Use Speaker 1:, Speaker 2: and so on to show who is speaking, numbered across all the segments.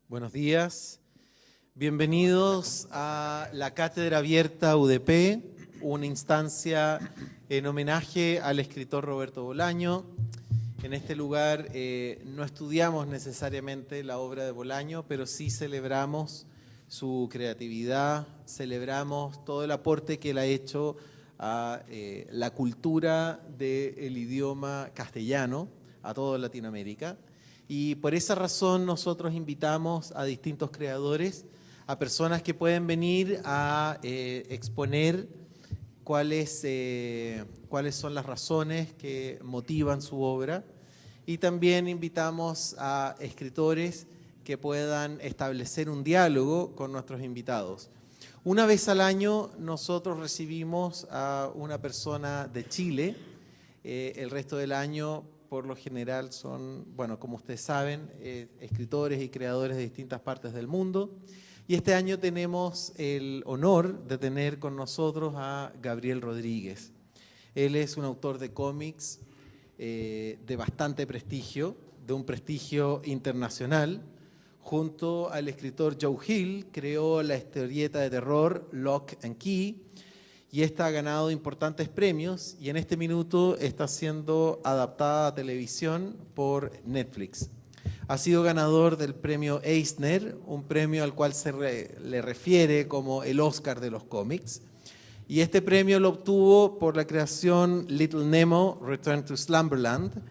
Speaker 1: Buenos días. Bienvenidos a la Cátedra Abierta UDP, una instancia en homenaje al escritor Roberto Bolaño. En este lugar no estudiamos necesariamente la obra de Bolaño, pero sí celebramos su creatividad, celebramos todo el aporte que él ha hecho a la cultura del idioma castellano, a toda Latinoamérica. Y por esa razón nosotros invitamos a distintos creadores, a personas que pueden venir a exponer cuáles son las razones que motivan su obra. Y también invitamos a escritores que puedan establecer un diálogo con nuestros invitados. Una vez al año nosotros recibimos a una persona de Chile, el resto del año por lo general son, bueno, como ustedes saben, escritores y creadores de distintas partes del mundo. Y este año tenemos el honor de tener con nosotros a Gabriel Rodríguez. Él es un autor de cómics de bastante prestigio, de un prestigio internacional. Junto al escritor Joe Hill, creó la historieta de terror Lock and Key, y esta ha ganado importantes premios y en este minuto está siendo adaptada a televisión por Netflix. Ha sido ganador del premio Eisner, un premio al cual le refiere como el Oscar de los cómics. Y este premio lo obtuvo por la creación Little Nemo, Return to Slumberland,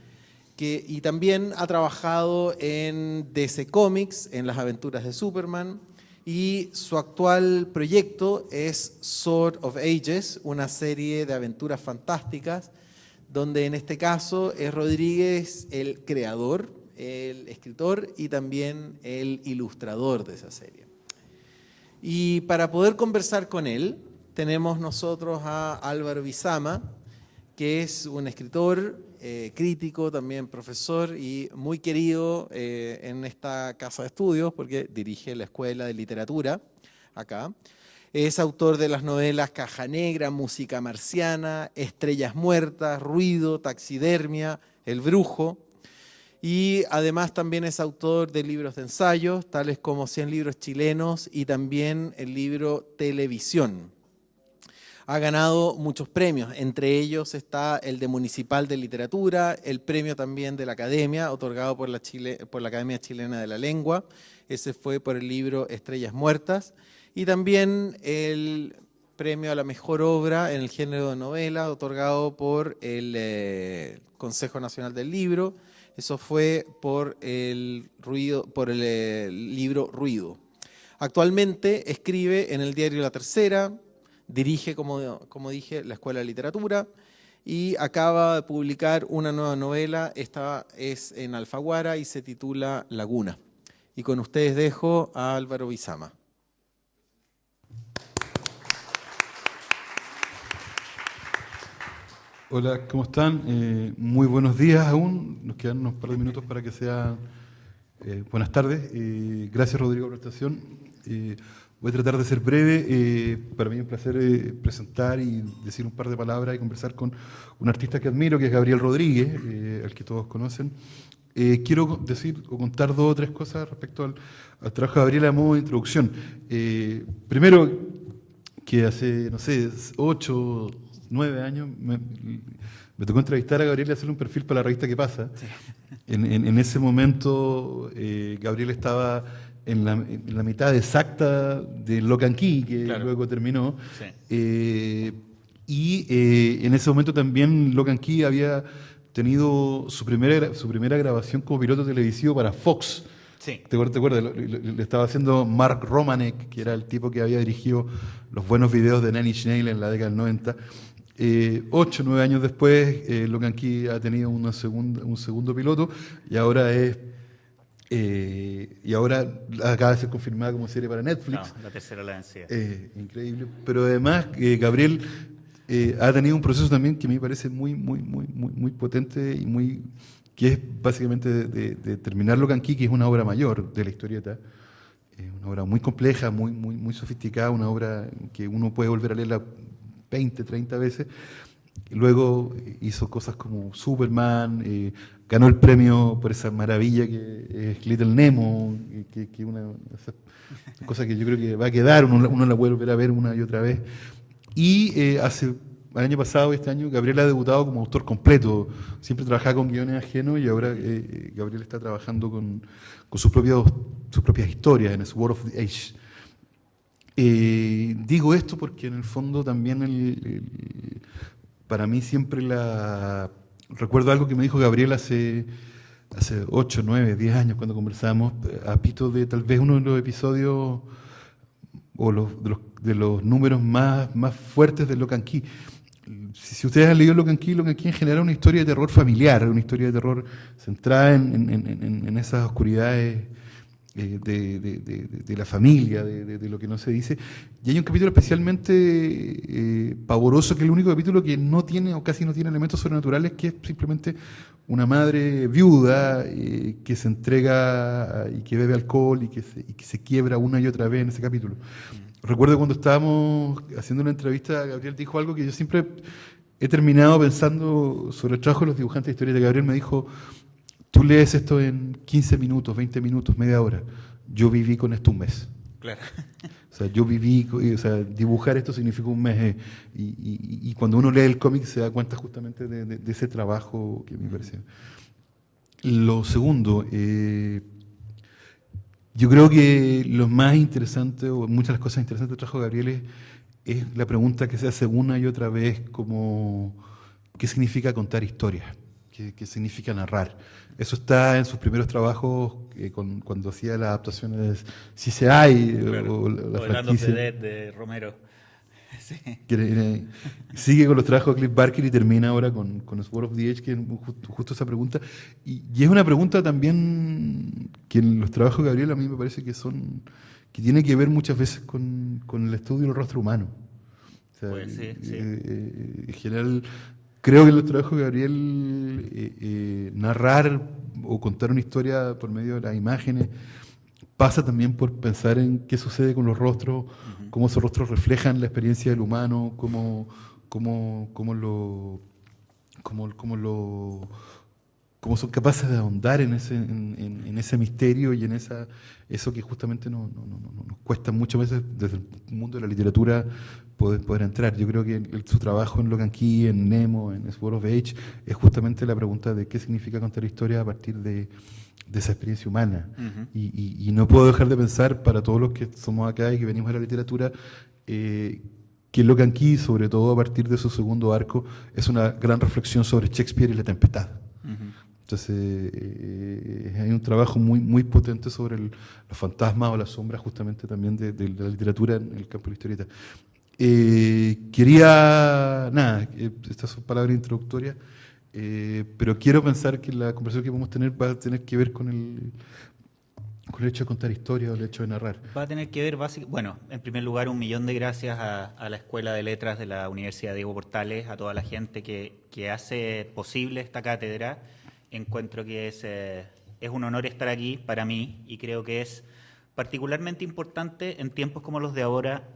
Speaker 1: y también ha trabajado en DC Comics, en las aventuras de Superman, y su actual proyecto es Sword of Ages, una serie de aventuras fantásticas, donde en este caso es Rodríguez el creador, el escritor y también el ilustrador de esa serie. Y para poder conversar con él, tenemos nosotros a Álvaro Bizama, que es un escritor, crítico, también profesor y muy querido en esta casa de estudios porque dirige la Escuela de Literatura acá. Es autor de las novelas Caja Negra, Música Marciana, Estrellas Muertas, Ruido, Taxidermia, El Brujo. Y además también es autor de libros de ensayos, tales como 100 libros chilenos y también el libro Televisión. Ha ganado muchos premios, entre ellos está el de Municipal de Literatura, el premio también de la Academia, otorgado por la Academia Chilena de la Lengua, ese fue por el libro Estrellas Muertas, y también el premio a la mejor obra en el género de novela, otorgado por el Consejo Nacional del Libro, eso fue por el libro Ruido. Actualmente escribe en el diario La Tercera, dirige, como dije, la Escuela de Literatura y acaba de publicar una nueva novela, esta es en Alfaguara y se titula Laguna. Y con ustedes dejo a Álvaro Bizama.
Speaker 2: Hola, ¿cómo están? Muy buenos días aún, nos quedan unos par de minutos para que sean buenas tardes. Gracias Rodrigo por la presentación. Voy a tratar de ser breve. Para mí es un placer presentar y decir un par de palabras y conversar con un artista que admiro, que es Gabriel Rodríguez, al que todos conocen. Quiero decir o contar dos o tres cosas respecto al trabajo de Gabriel a modo de introducción. Primero, que hace, no sé, 8, 9 años me tocó entrevistar a Gabriel y hacerle un perfil para la revista ¿Qué pasa? Sí. En ese momento, Gabriel estaba en la mitad exacta de Lock and Key, que claro, luego terminó. Sí. En ese momento también Lock and Key había tenido su primera grabación como piloto televisivo para Fox. Sí. ¿Te acuerdas? Le estaba haciendo Mark Romanek, que era el tipo que había dirigido los buenos videos de Nine Inch Nails en la década del 90. 8 o 9 años después, Lock and Key ha tenido un segundo piloto y ahora acaba de ser confirmada como serie para Netflix.
Speaker 3: No, la tercera la vencida.
Speaker 2: Increíble. Pero además, Gabriel ha tenido un proceso también que me parece muy potente y que es básicamente de terminar Lock and Key, que es una obra mayor de la historieta. Una obra muy compleja, muy sofisticada, una obra que uno puede volver a leerla 20, 30 veces. Luego hizo cosas como Superman, ganó el premio por esa maravilla que es Little Nemo, que una esas cosa que yo creo que va a quedar, uno la puede volver a ver una y otra vez. Y el año pasado y este año, Gabriel ha debutado como autor completo. Siempre trabajaba con guiones ajenos y ahora Gabriel está trabajando con sus propias historias en Sword of the Age. Digo esto porque en el fondo también para mí siempre recuerdo algo que me dijo Gabriel hace 8, 9, 10 años cuando conversábamos, a pito de tal vez uno de los episodios o de los números más fuertes de Lock and Key. Si ustedes han leído Lock and Key en general es una historia de terror familiar, una historia de terror centrada en esas oscuridades de la familia, de lo que no se dice. Y hay un capítulo especialmente pavoroso, que es el único capítulo que no tiene o casi no tiene elementos sobrenaturales, que es simplemente una madre viuda que se entrega y que bebe alcohol y que se quiebra una y otra vez en ese capítulo. Recuerdo cuando estábamos haciendo una entrevista, Gabriel dijo algo que yo siempre he terminado pensando sobre el trabajo de los dibujantes de historias. Gabriel me dijo: tú lees esto en 15 minutos, 20 minutos, media hora. Yo viví con esto un mes.
Speaker 3: Claro.
Speaker 2: O sea, dibujar esto significa un mes. Y cuando uno lee el cómic se da cuenta justamente de ese trabajo que me pareció. Lo segundo, yo creo que lo más interesante, o muchas de las cosas interesantes del trabajo de Gabriel es la pregunta que se hace una y otra vez, como ¿qué significa contar historias? ¿Qué significa narrar? Eso está en sus primeros trabajos, cuando hacía las adaptaciones CCI,
Speaker 3: Claro.
Speaker 2: o la
Speaker 3: O el Land of the
Speaker 2: franquicia.
Speaker 3: Dead de Romero. Sí.
Speaker 2: Sigue con los trabajos de Cliff Barker y termina ahora con Sword of the Age, que es justo esa pregunta. Y es una pregunta también que en los trabajos de Gabriel a mí me parece que tiene que ver muchas veces con el estudio del rostro humano. O sea,
Speaker 3: Pues sí, sí.
Speaker 2: En general, creo que en los trabajos de Gabriel narrar o contar una historia por medio de las imágenes pasa también por pensar en qué sucede con los rostros, cómo esos rostros reflejan la experiencia del humano, cómo son capaces de ahondar en ese misterio y en eso que justamente nos cuesta muchas veces desde el mundo de la literatura poder entrar. Yo creo que su trabajo en Lock and Key, en Nemo, en Sword of Age, es justamente la pregunta de qué significa contar historia a partir de esa experiencia humana. Y no puedo dejar de pensar, para todos los que somos acá y que venimos de la literatura, que Lock and Key, sobre todo a partir de su segundo arco, es una gran reflexión sobre Shakespeare y la tempestad. Entonces, hay un trabajo muy potente sobre los fantasmas o las sombras, justamente también de la literatura en el campo de la historieta. Estas son palabras introductorias, pero quiero pensar que la conversación que vamos a tener va a tener que ver con el hecho de contar historias o el hecho de narrar.
Speaker 3: Va a tener que ver, bueno, en primer lugar, 1.000.000 de gracias a la Escuela de Letras de la Universidad Diego Portales, a toda la gente que hace posible esta cátedra. Encuentro que es un honor estar aquí para mí y creo que es particularmente importante en tiempos como los de ahora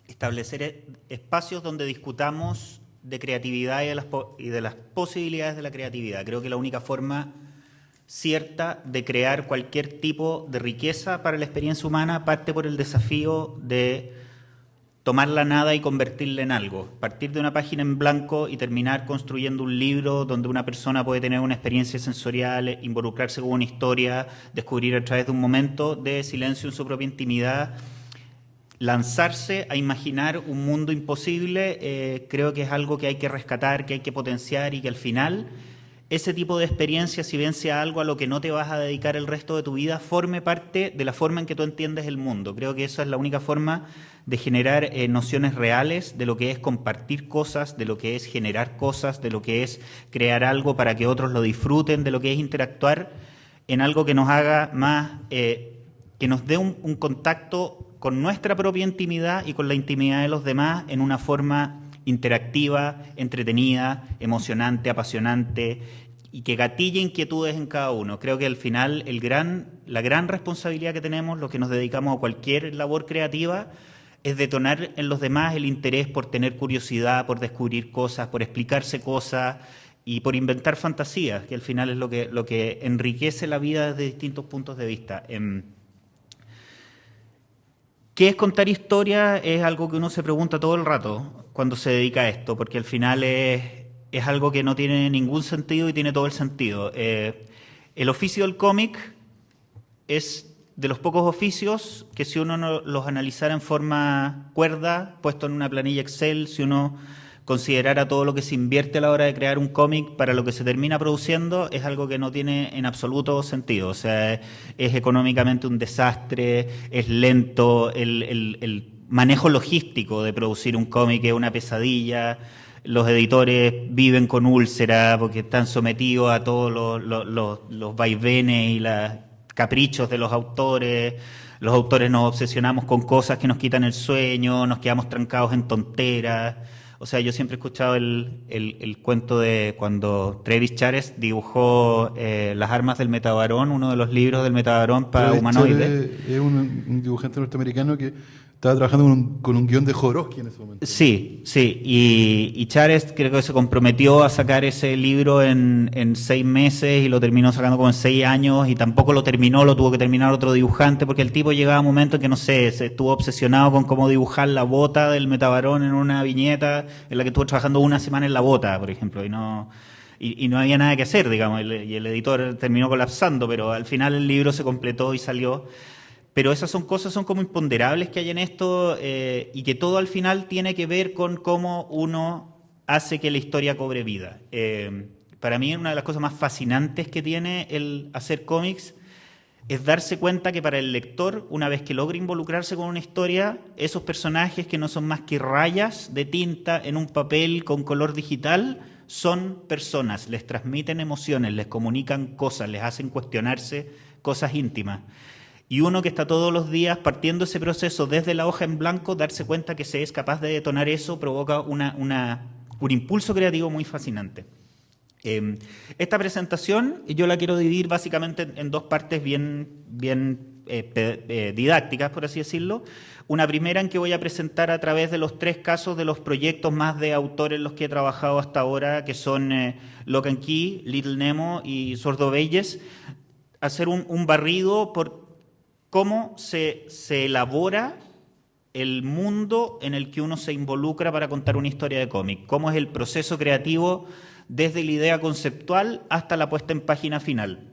Speaker 3: establecer espacios donde discutamos de creatividad y de las posibilidades de la creatividad. Creo que la única forma cierta de crear cualquier tipo de riqueza para la experiencia humana parte por el desafío de tomar la nada y convertirla en algo. Partir de una página en blanco y terminar construyendo un libro donde una persona puede tener una experiencia sensorial, involucrarse con una historia, descubrir a través de un momento de silencio en su propia intimidad, lanzarse a imaginar un mundo imposible. Creo que es algo que hay que rescatar, que hay que potenciar y que al final ese tipo de experiencia, si bien sea algo a lo que no te vas a dedicar el resto de tu vida, forme parte de la forma en que tú entiendes el mundo. Creo que esa es la única forma de generar nociones reales de lo que es compartir cosas, de lo que es generar cosas, de lo que es crear algo para que otros lo disfruten, de lo que es interactuar en algo que nos haga más, que nos dé un contacto con nuestra propia intimidad y con la intimidad de los demás en una forma interactiva, entretenida, emocionante, apasionante y que gatille inquietudes en cada uno. Creo que al final la gran responsabilidad que tenemos los que nos dedicamos a cualquier labor creativa es detonar en los demás el interés por tener curiosidad, por descubrir cosas, por explicarse cosas y por inventar fantasías, que al final es lo que enriquece la vida desde distintos puntos de vista. ¿Qué es contar historia? Es algo que uno se pregunta todo el rato cuando se dedica a esto, porque al final es algo que no tiene ningún sentido y tiene todo el sentido. El oficio del cómic es de los pocos oficios que si uno no los analizara en forma cuerda, puesto en una planilla Excel, si uno considerara todo lo que se invierte a la hora de crear un cómic para lo que se termina produciendo, es algo que no tiene en absoluto sentido. O sea, es económicamente un desastre, es lento, el manejo logístico de producir un cómic es una pesadilla. Los editores viven con úlcera porque están sometidos a todos los vaivenes y los caprichos de los autores. Los autores nos obsesionamos con cosas que nos quitan el sueño, nos quedamos trancados en tonteras. O sea, yo siempre he escuchado el cuento de cuando Travis Charest dibujó Las armas del Metabarón, uno de los libros del Metabarón para humanoides.
Speaker 2: Es un dibujante norteamericano que estaba trabajando con un guión de Jodorowsky en ese momento.
Speaker 3: Sí, sí. Y Charest creo que se comprometió a sacar ese libro en 6 meses y lo terminó sacando como en 6 años y tampoco lo terminó, lo tuvo que terminar otro dibujante porque el tipo llegaba a un momento en que, no sé, se estuvo obsesionado con cómo dibujar la bota del Metabarón en una viñeta en la que estuvo trabajando una semana en la bota, por ejemplo, y no había nada que hacer, digamos, y el editor terminó colapsando, pero al final el libro se completó y salió. Pero esas son como imponderables que hay en esto y que todo al final tiene que ver con cómo uno hace que la historia cobre vida. Para mí una de las cosas más fascinantes que tiene el hacer cómics es darse cuenta que para el lector, una vez que logra involucrarse con una historia, esos personajes que no son más que rayas de tinta en un papel con color digital, son personas, les transmiten emociones, les comunican cosas, les hacen cuestionarse cosas íntimas. Y uno que está todos los días partiendo ese proceso desde la hoja en blanco, darse cuenta que se es capaz de detonar eso, provoca un impulso creativo muy fascinante. Esta presentación yo la quiero dividir básicamente en 2 partes bien didácticas, por así decirlo. Una primera en que voy a presentar a través de los 3 casos de los proyectos más de autores en los que he trabajado hasta ahora, que son Lock and Key, Little Nemo y Sword of Ages, hacer un barrido por cómo se elabora el mundo en el que uno se involucra para contar una historia de cómic, cómo es el proceso creativo desde la idea conceptual hasta la puesta en página final.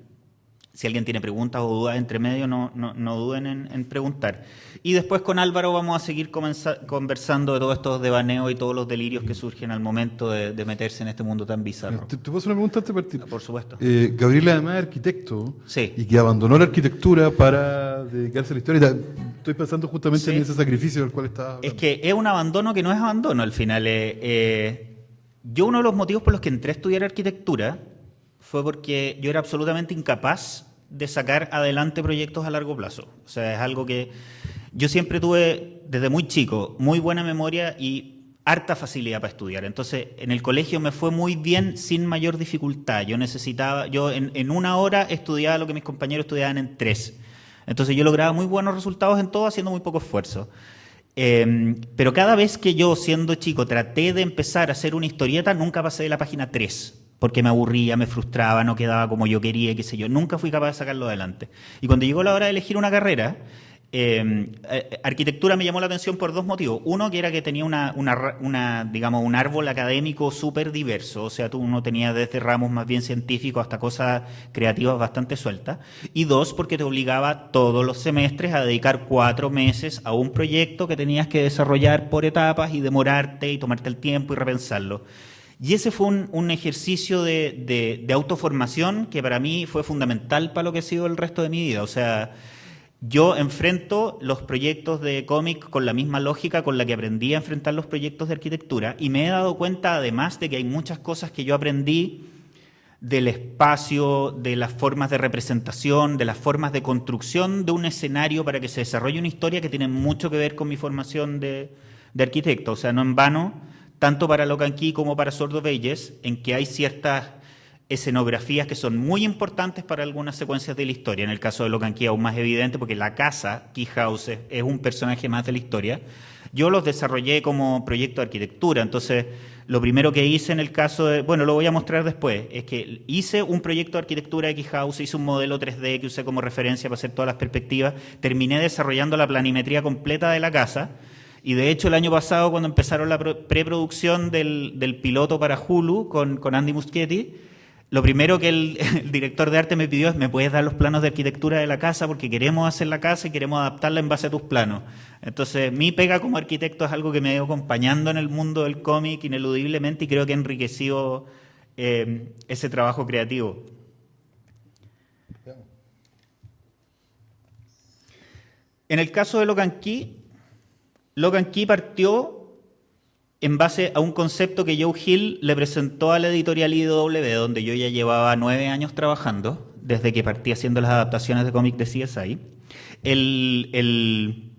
Speaker 3: Si alguien tiene preguntas o dudas entre medio, no duden en preguntar. Y después con Álvaro vamos a seguir conversando de todos estos devaneos y todos los delirios que surgen al momento de meterse en este mundo tan bizarro.
Speaker 2: ¿Te puedo hacer una pregunta antes de partir?
Speaker 3: Por supuesto.
Speaker 2: Gabriel además es arquitecto,
Speaker 3: sí,
Speaker 2: y que abandonó la arquitectura para dedicarse a la historia. Estoy pensando justamente
Speaker 3: sí,
Speaker 2: en ese sacrificio del cual estás hablando.
Speaker 3: Es que es un abandono que no es abandono al final. Yo uno de los motivos por los que entré a estudiar arquitectura fue porque yo era absolutamente incapaz de sacar adelante proyectos a largo plazo. O sea, es algo que yo siempre tuve, desde muy chico, muy buena memoria y harta facilidad para estudiar. Entonces, en el colegio me fue muy bien sin mayor dificultad. Yo en 1 hora estudiaba lo que mis compañeros estudiaban en 3. Entonces, yo lograba muy buenos resultados en todo haciendo muy poco esfuerzo. Pero cada vez que yo, siendo chico, traté de empezar a hacer una historieta, nunca pasé de la página 3. Porque me aburría, me frustraba, no quedaba como yo quería, qué sé yo. Nunca fui capaz de sacarlo adelante. Y cuando llegó la hora de elegir una carrera, arquitectura me llamó la atención por 2 motivos. Uno, que era que tenía digamos, un árbol académico súper diverso. O sea, uno tenía desde ramos más bien científicos hasta cosas creativas bastante sueltas. Y 2, porque te obligaba todos los semestres a dedicar 4 meses a un proyecto que tenías que desarrollar por etapas y demorarte y tomarte el tiempo y repensarlo. Y ese fue un ejercicio de autoformación que para mí fue fundamental para lo que ha sido el resto de mi vida. O sea, yo enfrento los proyectos de cómic con la misma lógica con la que aprendí a enfrentar los proyectos de arquitectura y me he dado cuenta además de que hay muchas cosas que yo aprendí del espacio, de las formas de representación, de las formas de construcción de un escenario para que se desarrolle una historia que tiene mucho que ver con mi formación de arquitecto. O sea, no en vano, tanto para Lock and Key como para Sword of Ages, en que hay ciertas escenografías que son muy importantes para algunas secuencias de la historia. En el caso de Lock and Key aún más evidente porque la casa, Key House, es un personaje más de la historia. Yo los desarrollé como proyecto de arquitectura, entonces lo primero que hice en el caso de, bueno, lo voy a mostrar después, es que hice un proyecto de arquitectura de X-House, hice un modelo 3D que usé como referencia para hacer todas las perspectivas, terminé desarrollando la planimetría completa de la casa, y de hecho el año pasado cuando empezaron la preproducción del piloto para Hulu con Andy Muschietti, lo primero que el director de arte me pidió es: ¿me puedes dar los planos de arquitectura de la casa? Porque queremos hacer la casa y queremos adaptarla en base a tus planos. Entonces, mi pega como arquitecto es algo que me ha ido acompañando en el mundo del cómic ineludiblemente y creo que ha enriquecido ese trabajo creativo. En el caso de Lock Key partió en base a un concepto que Joe Hill le presentó a la editorial IDW, donde yo ya llevaba 9 años trabajando, desde que partí haciendo las adaptaciones de cómic de CSI. El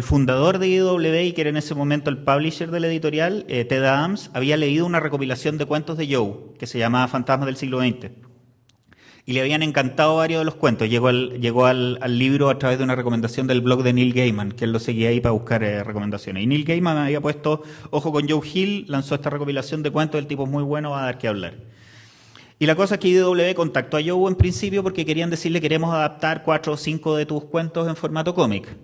Speaker 3: fundador de IDW, que era en ese momento el publisher de la editorial, Ted Adams, había leído una recopilación de cuentos de Joe, que se llamaba Fantasmas del siglo XX. Y le habían encantado varios de los cuentos. Llegó al libro a través de una recomendación del blog de Neil Gaiman, que él lo seguía ahí para buscar recomendaciones. Y Neil Gaiman me había puesto ojo con Joe Hill, lanzó esta recopilación de cuentos, el tipo es muy bueno, va a dar que hablar. Y la cosa es que IDW contactó a Joe en principio porque querían decirle: queremos adaptar 4 o 5 de tus cuentos en formato cómic.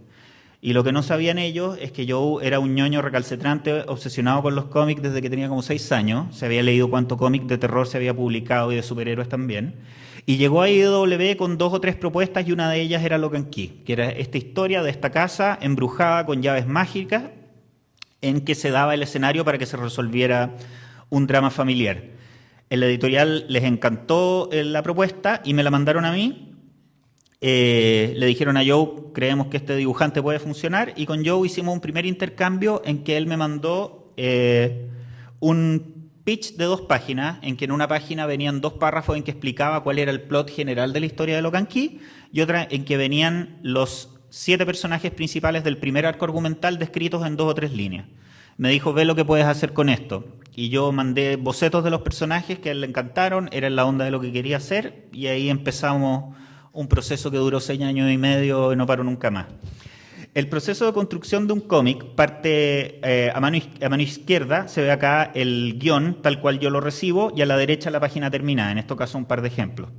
Speaker 3: Y lo que no sabían ellos es que Joe era un ñoño recalcitrante, obsesionado con los cómics desde que tenía como 6 años. Se había leído cuánto cómic de terror se había publicado y de superhéroes también. Y llegó a IDW con 2 o 3 propuestas y una de ellas era Lock Key, que era esta historia de esta casa embrujada con llaves mágicas en que se daba el escenario para que se resolviera un drama familiar. En la editorial les encantó la propuesta y me la mandaron a mí. Le dijeron a Joe: creemos que este dibujante puede funcionar, y con Joe hicimos un primer intercambio en que él me mandó un pitch de 2 páginas, en que en una página venían 2 párrafos en que explicaba cuál era el plot general de la historia de Lock Key, y otra en que venían los 7 personajes principales del primer arco argumental descritos en 2 o 3 líneas. Me dijo: ve lo que puedes hacer con esto. Y yo mandé bocetos de los personajes que a él le encantaron, era en la onda de lo que quería hacer, y ahí empezamos un proceso que duró 6 años y medio y no paró nunca más. El proceso de construcción de un cómic parte a mano izquierda, se ve acá el guión tal cual yo lo recibo, y a la derecha la página terminada, en este caso un par de ejemplos.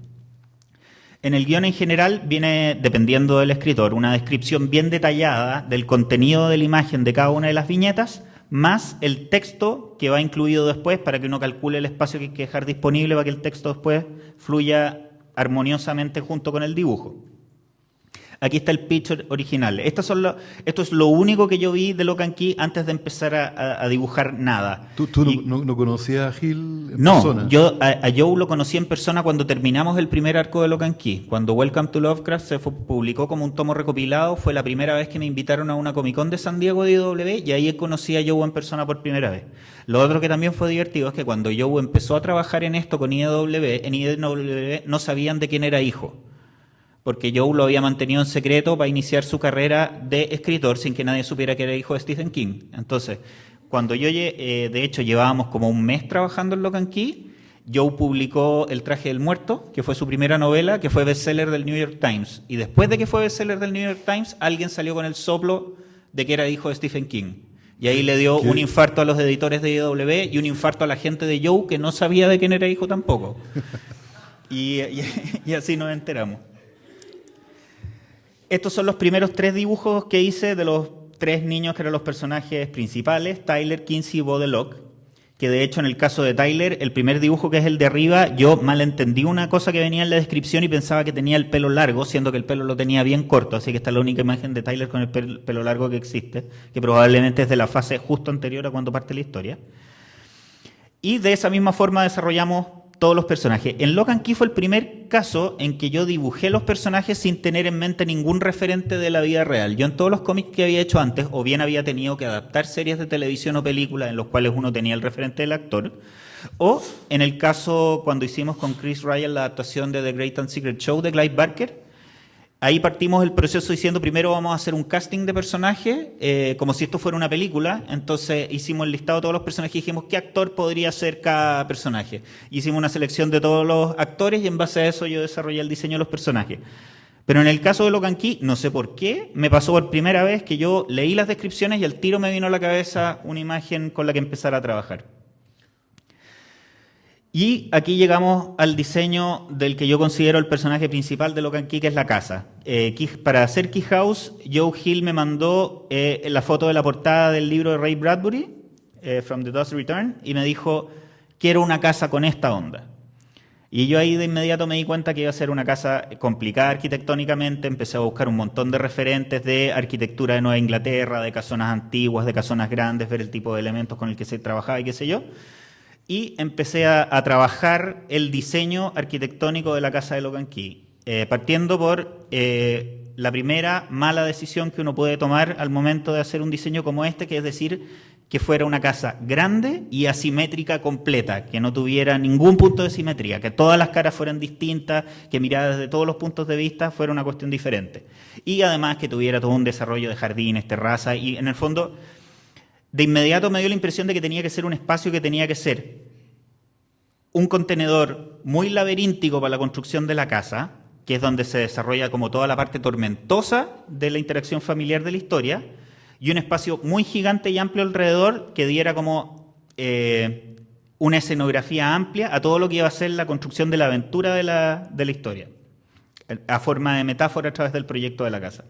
Speaker 3: En el guión en general viene, dependiendo del escritor, una descripción bien detallada del contenido de la imagen de cada una de las viñetas, más el texto que va incluido después para que uno calcule el espacio que hay que dejar disponible para que el texto después fluya armoniosamente junto con el dibujo. Aquí está el pitch original. Esto es lo único que yo vi de Lock Key antes de empezar a dibujar nada.
Speaker 2: ¿Tú no conocías a Hill en persona?
Speaker 3: No, yo a Joe lo conocí en persona cuando terminamos el primer arco de Lock Key. Cuando Welcome to Lovecraft se publicó como un tomo recopilado, fue la primera vez que me invitaron a una Comic Con de San Diego de IDW, y ahí conocí a Joe en persona por primera vez. Lo otro que también fue divertido es que cuando Joe empezó a trabajar en esto con IDW, en IDW no sabían de quién era hijo, porque Joe lo había mantenido en secreto para iniciar su carrera de escritor sin que nadie supiera que era hijo de Stephen King. Entonces, cuando yo, de hecho, llevábamos como un mes trabajando en Lock Key, Joe publicó El traje del muerto, que fue su primera novela, que fue bestseller del New York Times. Y después de que fue bestseller del New York Times, alguien salió con el soplo de que era hijo de Stephen King. Y ahí le dio un infarto a los editores de IDW y un infarto a la gente de Joe, que no sabía de quién era hijo tampoco. Y así nos enteramos. Estos son los primeros 3 dibujos que hice de los 3 niños que eran los personajes principales, Tyler, Kinsey y Bo de Locke, que de hecho en el caso de Tyler, el primer dibujo, que es el de arriba, yo malentendí una cosa que venía en la descripción y pensaba que tenía el pelo largo, siendo que el pelo lo tenía bien corto, así que esta es la única imagen de Tyler con el pelo largo que existe, que probablemente es de la fase justo anterior a cuando parte la historia. Y de esa misma forma desarrollamos todos los personajes. En Lock Key fue el primer caso en que yo dibujé los personajes sin tener en mente ningún referente de la vida real. Yo en todos los cómics que había hecho antes, o bien había tenido que adaptar series de televisión o películas en los cuales uno tenía el referente del actor, o en el caso cuando hicimos con Chris Ryan la adaptación de The Great and Secret Show de Clive Barker, ahí partimos el proceso diciendo: primero vamos a hacer un casting de personaje, como si esto fuera una película. Entonces hicimos el listado de todos los personajes y dijimos qué actor podría ser cada personaje. Hicimos una selección de todos los actores y en base a eso yo desarrollé el diseño de los personajes. Pero en el caso de Lock & Key, no sé por qué, me pasó por primera vez que yo leí las descripciones y al tiro me vino a la cabeza una imagen con la que empezar a trabajar. Y aquí llegamos al diseño del que yo considero el personaje principal de Lock & Key, que es la casa. Para hacer Key House, Joe Hill me mandó la foto de la portada del libro de Ray Bradbury, From the Dust Return, y me dijo, quiero una casa con esta onda. Y yo ahí de inmediato me di cuenta que iba a ser una casa complicada arquitectónicamente, empecé a buscar un montón de referentes de arquitectura de Nueva Inglaterra, de casonas antiguas, de casonas grandes, ver el tipo de elementos con el que se trabajaba y qué sé yo. Y empecé a trabajar el diseño arquitectónico de la casa de Lock & Key, partiendo por la primera mala decisión que uno puede tomar al momento de hacer un diseño como este, que es decir, que fuera una casa grande y asimétrica completa, que no tuviera ningún punto de simetría, que todas las caras fueran distintas, que mirada desde todos los puntos de vista fuera una cuestión diferente. Y además que tuviera todo un desarrollo de jardines, terrazas, y en el fondo, de inmediato me dio la impresión de que tenía que ser un espacio que tenía que ser un contenedor muy laberíntico para la construcción de la casa, que es donde se desarrolla como toda la parte tormentosa de la interacción familiar de la historia, y un espacio muy gigante y amplio alrededor que diera como una escenografía amplia a todo lo que iba a ser la construcción de la aventura de la historia, a forma de metáfora a través del proyecto de la casa.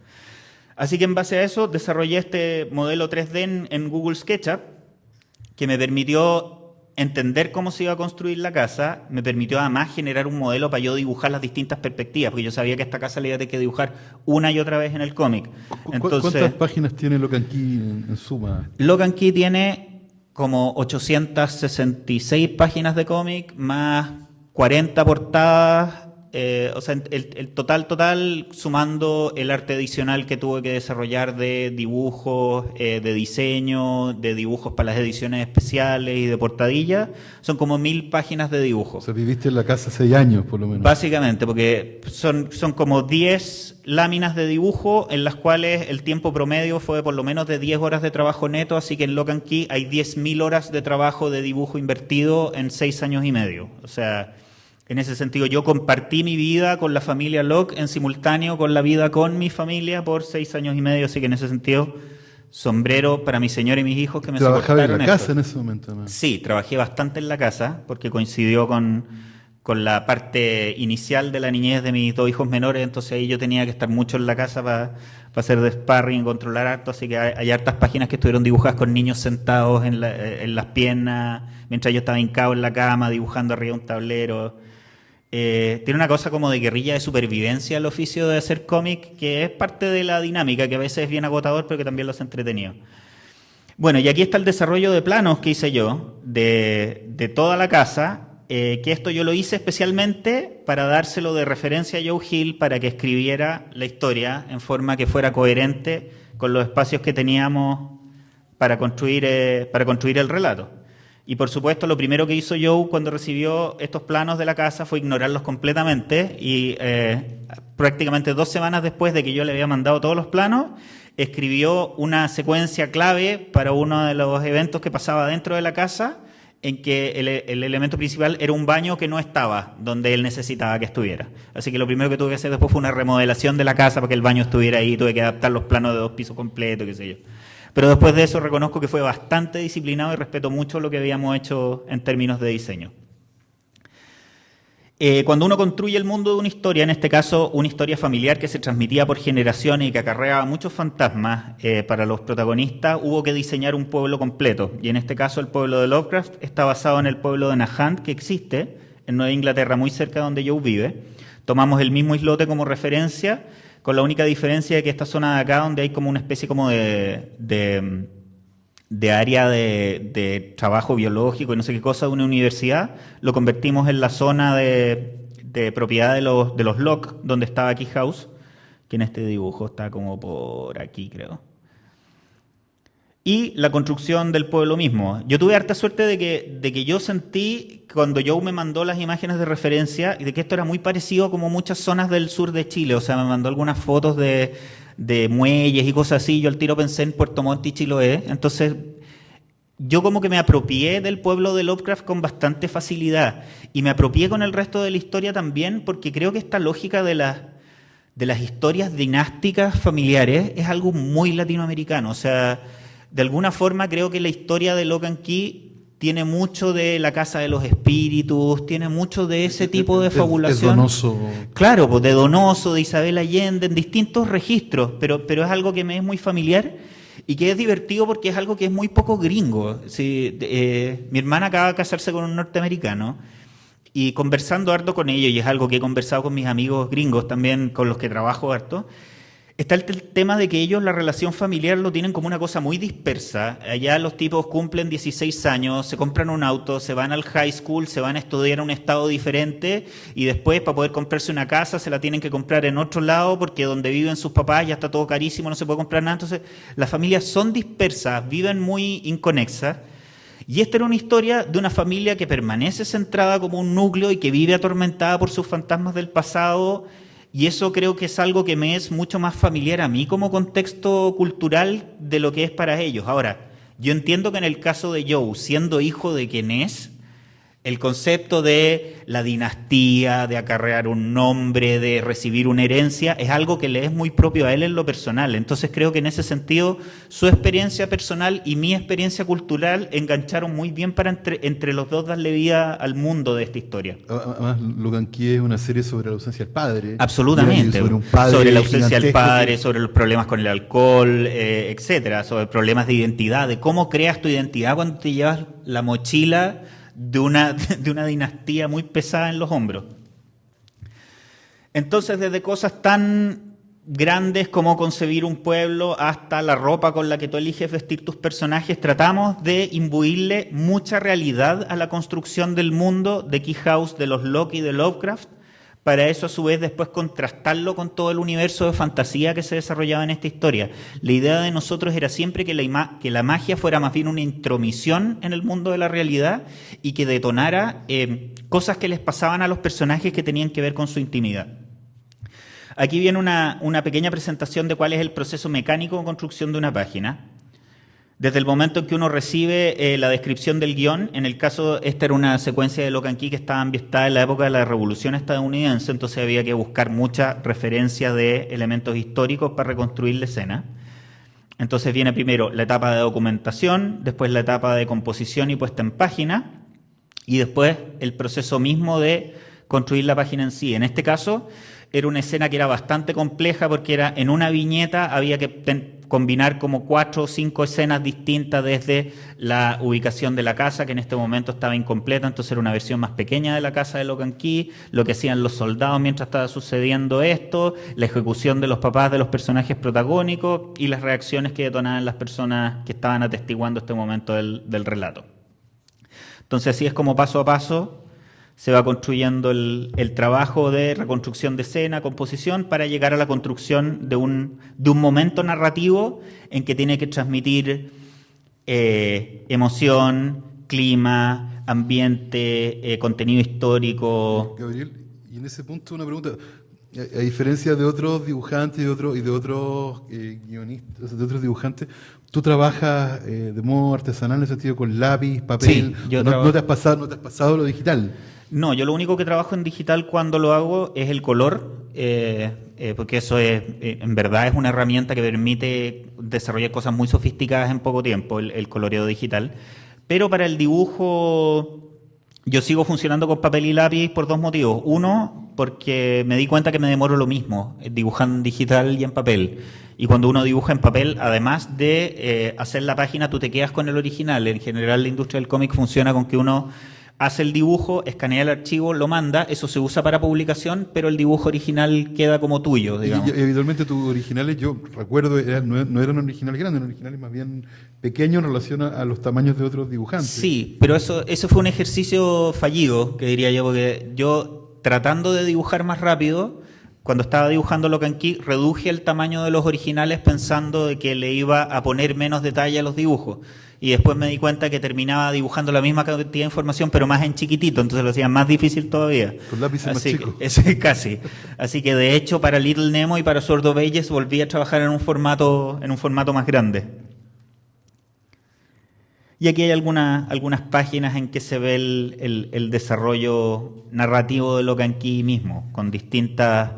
Speaker 3: Así que en base a eso desarrollé este modelo 3D en Google SketchUp, que me permitió entender cómo se iba a construir la casa, me permitió además generar un modelo para yo dibujar las distintas perspectivas, porque yo sabía que esta casa la iba a tener que dibujar una y otra vez en el cómic. Entonces,
Speaker 2: ¿cuántas páginas tiene Lock & Key en suma?
Speaker 3: Lock & Key tiene como 866 páginas de cómic, más 40 portadas, o sea, el total, sumando el arte adicional que tuve que desarrollar de dibujos, de diseño, de dibujos para las ediciones especiales y de portadillas, son como 1000 páginas de dibujo.
Speaker 2: O sea, viviste en la casa 6 años, por lo menos.
Speaker 3: Básicamente, porque son como 10 láminas de dibujo en las cuales el tiempo promedio fue por lo menos de 10 horas de trabajo neto, así que en Lock & Key hay 10.000 horas de trabajo de dibujo invertido en 6 años y medio. O sea, en ese sentido, yo compartí mi vida con la familia Lock en simultáneo con la vida con mi familia por 6 años y medio, así que en ese sentido, sombrero para mi señora y mis hijos que me soportaron.
Speaker 2: ¿Trabajaba en la casa
Speaker 3: esto.
Speaker 2: en ese momento? ¿No?
Speaker 3: Sí, trabajé bastante en la casa porque coincidió con la parte inicial de la niñez de mis 2 hijos menores, entonces ahí yo tenía que estar mucho en la casa para hacer de sparring, controlar harto, así que hay hartas páginas que estuvieron dibujadas con niños sentados en las piernas, mientras yo estaba hincado en la cama dibujando arriba un tablero. Tiene una cosa como de guerrilla de supervivencia el oficio de hacer cómic, que es parte de la dinámica, que a veces es bien agotador, pero que también lo hace entretenido. Bueno, y aquí está el desarrollo de planos que hice yo, de toda la casa, que esto yo lo hice especialmente para dárselo de referencia a Joe Hill, para que escribiera la historia en forma que fuera coherente con los espacios que teníamos para construir el relato. Y por supuesto, lo primero que hizo Joe cuando recibió estos planos de la casa fue ignorarlos completamente y prácticamente 2 semanas después de que yo le había mandado todos los planos, escribió una secuencia clave para uno de los eventos que pasaba dentro de la casa, en que el elemento principal era un baño que no estaba donde él necesitaba que estuviera. Así que lo primero que tuve que hacer después fue una remodelación de la casa para que el baño estuviera ahí, tuve que adaptar los planos de 2 pisos completos, qué sé yo. Pero después de eso reconozco que fue bastante disciplinado y respeto mucho lo que habíamos hecho en términos de diseño. Cuando uno construye el mundo de una historia, en este caso una historia familiar que se transmitía por generaciones y que acarreaba muchos fantasmas para los protagonistas, hubo que diseñar un pueblo completo. Y en este caso el pueblo de Lovecraft está basado en el pueblo de Nahant, que existe en Nueva Inglaterra, muy cerca de donde Joe vive. Tomamos el mismo islote como referencia, con la única diferencia de que esta zona de acá, donde hay como una especie como de área de trabajo biológico y no sé qué cosa de una universidad, lo convertimos en la zona de propiedad de los Lock, donde estaba Key House, que en este dibujo está como por aquí, creo. Y la construcción del pueblo mismo. Yo tuve harta suerte de que yo sentí, cuando Joe me mandó las imágenes de referencia, de que esto era muy parecido como muchas zonas del sur de Chile. O sea, me mandó algunas fotos de muelles y cosas así. Yo al tiro pensé en Puerto Montt y Chiloé. Entonces, yo como que me apropié del pueblo de Lovecraft con bastante facilidad. Y me apropié con el resto de la historia también, porque creo que esta lógica de de las historias dinásticas familiares es algo muy latinoamericano. O sea, de alguna forma creo que la historia de Lock and Key tiene mucho de la Casa de los Espíritus, tiene mucho de ese tipo de fabulación.
Speaker 2: Es Donoso.
Speaker 3: Claro, pues de Donoso, de Isabel Allende, en distintos registros, pero es algo que me es muy familiar y que es divertido porque es algo que es muy poco gringo. Sí, mi hermana acaba de casarse con un norteamericano y conversando harto con ellos, y es algo que he conversado con mis amigos gringos también, con los que trabajo harto, está el tema de que ellos la relación familiar lo tienen como una cosa muy dispersa. Allá los tipos cumplen 16 años, se compran un auto, se van al high school, se van a estudiar a un estado diferente y después para poder comprarse una casa se la tienen que comprar en otro lado porque donde viven sus papás ya está todo carísimo, no se puede comprar nada. Entonces las familias son dispersas, viven muy inconexas. Y esta era una historia de una familia que permanece centrada como un núcleo y que vive atormentada por sus fantasmas del pasado. Y eso creo que es algo que me es mucho más familiar a mí como contexto cultural de lo que es para ellos. Ahora, yo entiendo que en el caso de Joe, siendo hijo de quien es, el concepto de la dinastía, de acarrear un nombre, de recibir una herencia, es algo que le es muy propio a él en lo personal. Entonces creo que en ese sentido su experiencia personal y mi experiencia cultural engancharon muy bien para entre los dos darle vida al mundo de esta historia.
Speaker 2: Además, Lock and Key es una serie sobre la ausencia del padre.
Speaker 3: Absolutamente.
Speaker 2: Sobre un padre
Speaker 3: sobre la ausencia del padre,
Speaker 2: que...
Speaker 3: sobre los problemas con el alcohol, etcétera, sobre problemas de identidad, de cómo creas tu identidad cuando te llevas la mochila de una dinastía muy pesada en los hombros. Entonces, desde cosas tan grandes como concebir un pueblo hasta la ropa con la que tú eliges vestir tus personajes, tratamos de imbuirle mucha realidad a la construcción del mundo de Key House, de los Locke y de Lovecraft, para eso a su vez después contrastarlo con todo el universo de fantasía que se desarrollaba en esta historia. La idea de nosotros era siempre que la magia fuera más bien una intromisión en el mundo de la realidad y que detonara cosas que les pasaban a los personajes que tenían que ver con su intimidad. Aquí viene una pequeña presentación de cuál es el proceso mecánico de construcción de una página. Desde el momento en que uno recibe la descripción del guión, en el caso, esta era una secuencia de Lock and Key que estaba ambientada en la época de la Revolución estadounidense, entonces había que buscar mucha referencia de elementos históricos para reconstruir la escena. Entonces viene primero la etapa de documentación, después la etapa de composición y puesta en página, y después el proceso mismo de construir la página en sí. En este caso, era una escena que era bastante compleja porque era en una viñeta había que combinar como 4 o 5 escenas distintas desde la ubicación de la casa, que en este momento estaba incompleta, entonces era una versión más pequeña de la casa de Lock and Key, lo que hacían los soldados mientras estaba sucediendo esto, la ejecución de los papás de los personajes protagónicos y las reacciones que detonaban las personas que estaban atestiguando este momento del relato. Entonces así es como paso a paso se va construyendo el trabajo de reconstrucción de escena, composición, para llegar a la construcción de un momento narrativo en que tiene que transmitir emoción, clima, ambiente, contenido histórico.
Speaker 2: Gabriel, y en ese punto una pregunta. A diferencia de otros dibujantes y de otros guionistas, de otros dibujantes, tú trabajas de modo artesanal en el sentido con lápiz, papel.
Speaker 3: Sí,
Speaker 2: ¿No te has pasado lo digital?
Speaker 3: No, yo lo único que trabajo en digital cuando lo hago es el color, porque eso es, en verdad es una herramienta que permite desarrollar cosas muy sofisticadas en poco tiempo, el coloreo digital. Pero para el dibujo yo sigo funcionando con papel y lápiz por 2 motivos. Uno, porque me di cuenta que me demoro lo mismo dibujando en digital y en papel. Y cuando uno dibuja en papel, además de hacer la página, tú te quedas con el original. En general la industria del cómic funciona con que uno hace el dibujo, escanea el archivo, lo manda, eso se usa para publicación, pero el dibujo original queda como tuyo, digamos.
Speaker 2: Y habitualmente tus originales, yo recuerdo, no eran originales grandes, eran originales más bien pequeños en relación a los tamaños de otros dibujantes.
Speaker 3: Sí, pero eso fue un ejercicio fallido, que diría yo, porque yo, tratando de dibujar más rápido, cuando estaba dibujando Lock and Key, reduje el tamaño de los originales pensando de que le iba a poner menos detalle a los dibujos. Y después me di cuenta que terminaba dibujando la misma cantidad de información, pero más en chiquitito, entonces lo hacía más difícil todavía.
Speaker 2: Con lápices más chicos.
Speaker 3: Casi. Así que de hecho para Little Nemo y para Sword of Ages volví a trabajar en un formato más grande. Y aquí hay algunas páginas en que se ve el desarrollo narrativo de Lock and Key mismo, con distintas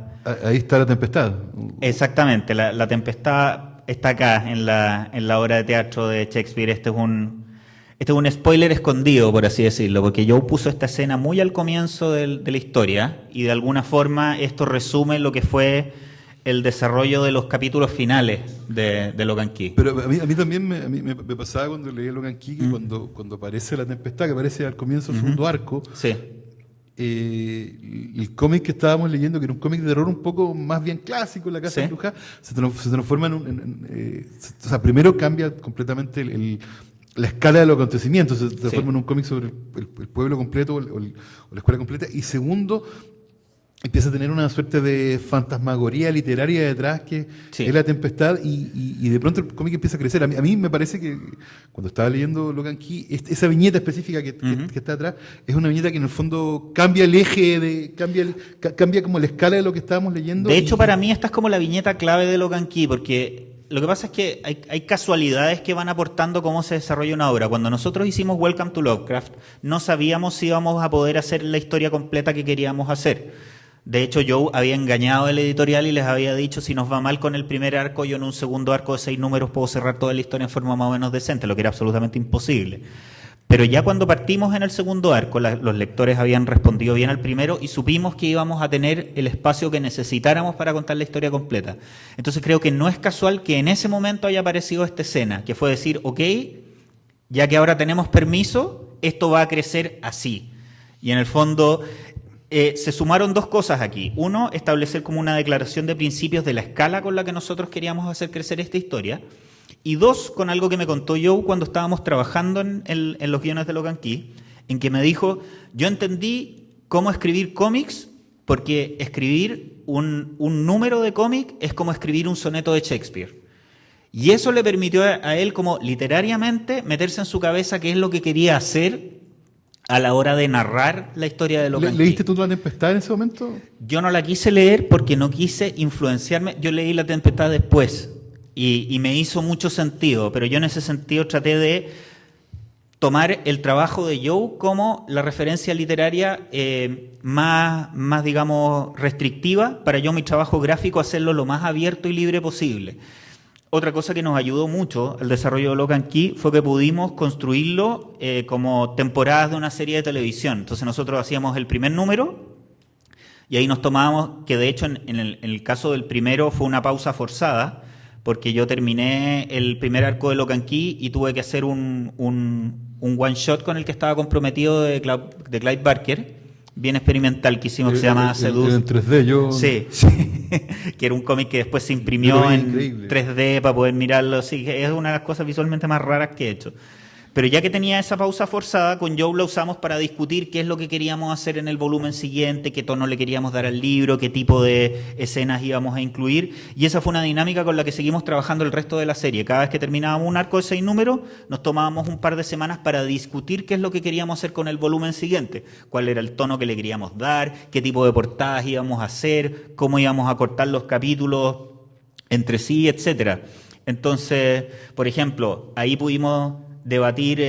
Speaker 2: Ahí está La Tempestad.
Speaker 3: Exactamente, la tempestad está acá en la obra de teatro de Shakespeare. Este es un spoiler escondido, por así decirlo, porque Joe puso esta escena muy al comienzo de la historia y de alguna forma esto resume lo que fue el desarrollo de los capítulos finales de Lock and Key.
Speaker 2: Pero a mí también me pasaba cuando leía Lock and Key que cuando aparece La Tempestad, que aparece al comienzo del segundo arco,
Speaker 3: Sí.
Speaker 2: El cómic que estábamos leyendo, que era un cómic de terror un poco más bien clásico, La Casa
Speaker 3: Sí.
Speaker 2: Embrujada, se transforma o sea, primero cambia completamente la escala de los acontecimientos, se transforma en un cómic sobre el pueblo completo o la escuela completa, y segundo, empieza a tener una suerte de fantasmagoría literaria detrás que
Speaker 3: Sí.
Speaker 2: es La Tempestad y de pronto el cómic empieza a crecer. A mí me parece que cuando estaba leyendo Lock and Key, esa viñeta específica que está atrás es una viñeta que en el fondo cambia el eje, cambia como la escala de lo que estábamos leyendo.
Speaker 3: De hecho, para mí esta es como la viñeta clave de Lock and Key, porque lo que pasa es que hay casualidades que van aportando cómo se desarrolla una obra. Cuando nosotros hicimos Welcome to Lovecraft, no sabíamos si íbamos a poder hacer la historia completa que queríamos hacer. De hecho, Joe había engañado al editorial y les había dicho, si nos va mal con el primer arco, yo en un segundo arco de 6 números puedo cerrar toda la historia en forma más o menos decente, lo que era absolutamente imposible. Pero ya cuando partimos en el segundo arco, los lectores habían respondido bien al primero y supimos que íbamos a tener el espacio que necesitáramos para contar la historia completa. Entonces creo que no es casual que en ese momento haya aparecido esta escena, que fue decir, ok, ya que ahora tenemos permiso, esto va a crecer así. Y en el fondo se sumaron dos cosas aquí. Uno, establecer como una declaración de principios de la escala con la que nosotros queríamos hacer crecer esta historia. Y dos, con algo que me contó Joe cuando estábamos trabajando en los guiones de Lock and Key, en que me dijo, yo entendí cómo escribir cómics, porque escribir un número de cómic es como escribir un soneto de Shakespeare. Y eso le permitió a él como literariamente meterse en su cabeza qué es lo que quería hacer a la hora de narrar la historia de Lock and Key.
Speaker 2: ¿Leíste tú La Tempestad en ese momento?
Speaker 3: Yo no la quise leer porque no quise influenciarme. Yo leí La Tempestad después y me hizo mucho sentido, pero yo en ese sentido traté de tomar el trabajo de Joe como la referencia literaria más, digamos, restrictiva para yo mi trabajo gráfico hacerlo lo más abierto y libre posible. Otra cosa que nos ayudó mucho al desarrollo de Lock and Key fue que pudimos construirlo como temporadas de una serie de televisión. Entonces nosotros hacíamos el primer número y ahí nos tomábamos, que de hecho en el caso del primero fue una pausa forzada, porque yo terminé el primer arco de Lock and Key y tuve que hacer un one shot con el que estaba comprometido de Clive Barker, bien experimental que hicimos, que se llama Seduce.
Speaker 2: En 3D, yo...
Speaker 3: Sí, que era un cómic que después se imprimió en
Speaker 2: increíble.
Speaker 3: 3D para poder mirarlo. Sí, es una de las cosas visualmente más raras que he hecho. Pero ya que tenía esa pausa forzada, con Joe la usamos para discutir qué es lo que queríamos hacer en el volumen siguiente, qué tono le queríamos dar al libro, qué tipo de escenas íbamos a incluir. Y esa fue una dinámica con la que seguimos trabajando el resto de la serie. Cada vez que terminábamos un arco de 6 números, nos tomábamos un par de semanas para discutir qué es lo que queríamos hacer con el volumen siguiente. Cuál era el tono que le queríamos dar, qué tipo de portadas íbamos a hacer, cómo íbamos a cortar los capítulos entre sí, etcétera. Entonces, por ejemplo, ahí pudimos debatir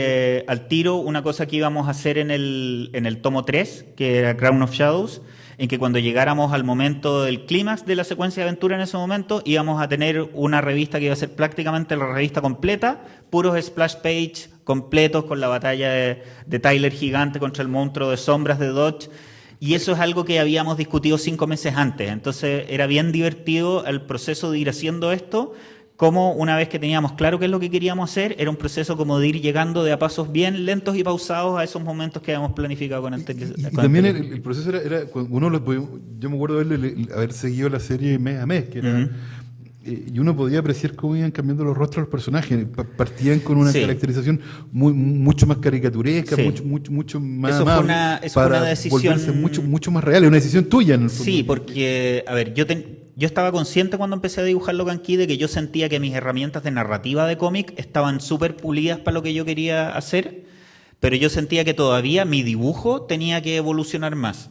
Speaker 3: al tiro una cosa que íbamos a hacer en el tomo 3, que era Crown of Shadows, en que cuando llegáramos al momento del clímax de la secuencia de aventura en ese momento, íbamos a tener una revista que iba a ser prácticamente la revista completa, puros splash page completos con la batalla de Tyler gigante contra el monstruo de sombras de Dodge. Y eso es algo que habíamos discutido 5 meses antes. Entonces era bien divertido el proceso de ir haciendo esto, como una vez que teníamos claro qué es lo que queríamos hacer, era un proceso como de ir llegando de a pasos bien lentos y pausados a esos momentos que habíamos planificado con anterioridad.
Speaker 2: Y también el proceso era cuando yo me acuerdo de haber seguido la serie mes a mes, que era, y uno podía apreciar cómo iban cambiando los rostros de los personajes. Partían con una caracterización mucho más caricaturesca, mucho más
Speaker 3: eso
Speaker 2: amable,
Speaker 3: fue una decisión,
Speaker 2: volverse mucho más real. Es una decisión tuya en el fondo.
Speaker 3: Sí, porque, a ver, yo estaba consciente cuando empecé a dibujar Lock and Key de que yo sentía que mis herramientas de narrativa de cómic estaban súper pulidas para lo que yo quería hacer, pero yo sentía que todavía mi dibujo tenía que evolucionar más.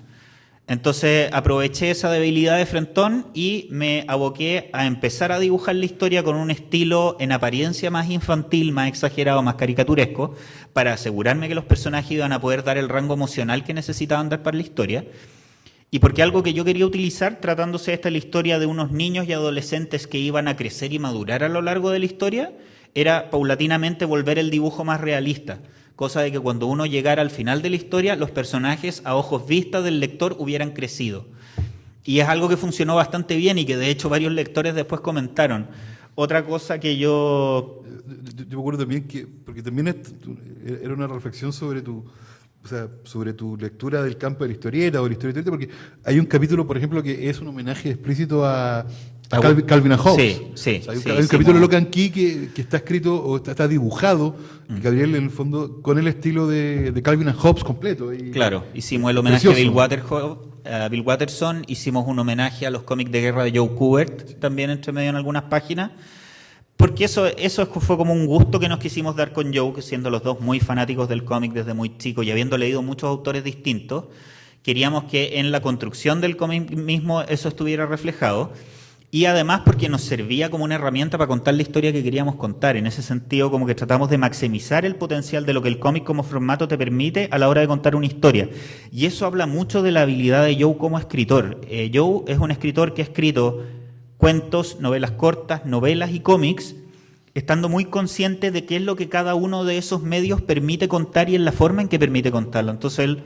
Speaker 3: Entonces aproveché esa debilidad de frentón y me aboqué a empezar a dibujar la historia con un estilo en apariencia más infantil, más exagerado, más caricaturesco, para asegurarme que los personajes iban a poder dar el rango emocional que necesitaban dar para la historia. Y porque algo que yo quería utilizar, tratándose esta la historia de unos niños y adolescentes que iban a crecer y madurar a lo largo de la historia, era paulatinamente volver el dibujo más realista. Cosa de que cuando uno llegara al final de la historia, los personajes a ojos vistas del lector hubieran crecido. Y es algo que funcionó bastante bien y que de hecho varios lectores después comentaron. Otra cosa que yo
Speaker 2: me acuerdo también que, porque también era una reflexión sobre sobre tu lectura del campo de la historieta o la historieta, porque hay un capítulo, por ejemplo, que es un homenaje explícito a Calvin and Hobbes.
Speaker 3: Sí.
Speaker 2: O sea, hay un capítulo de Lock and Key que está escrito o está dibujado, Gabriel, en el fondo, con el estilo de Calvin and Hobbes completo.
Speaker 3: Claro, hicimos el homenaje a Bill Watterson, hicimos un homenaje a los cómics de guerra de Joe Kubert, también entre medio en algunas páginas, porque eso fue como un gusto que nos quisimos dar con Joe, que siendo los dos muy fanáticos del cómic desde muy chicos y habiendo leído muchos autores distintos, queríamos que en la construcción del cómic mismo eso estuviera reflejado. Y además porque nos servía como una herramienta para contar la historia que queríamos contar. En ese sentido, como que tratamos de maximizar el potencial de lo que el cómic como formato te permite a la hora de contar una historia. Y eso habla mucho de la habilidad de Joe como escritor. Joe es un escritor que ha escrito cuentos, novelas cortas, novelas y cómics, estando muy consciente de qué es lo que cada uno de esos medios permite contar y en la forma en que permite contarlo. Entonces él,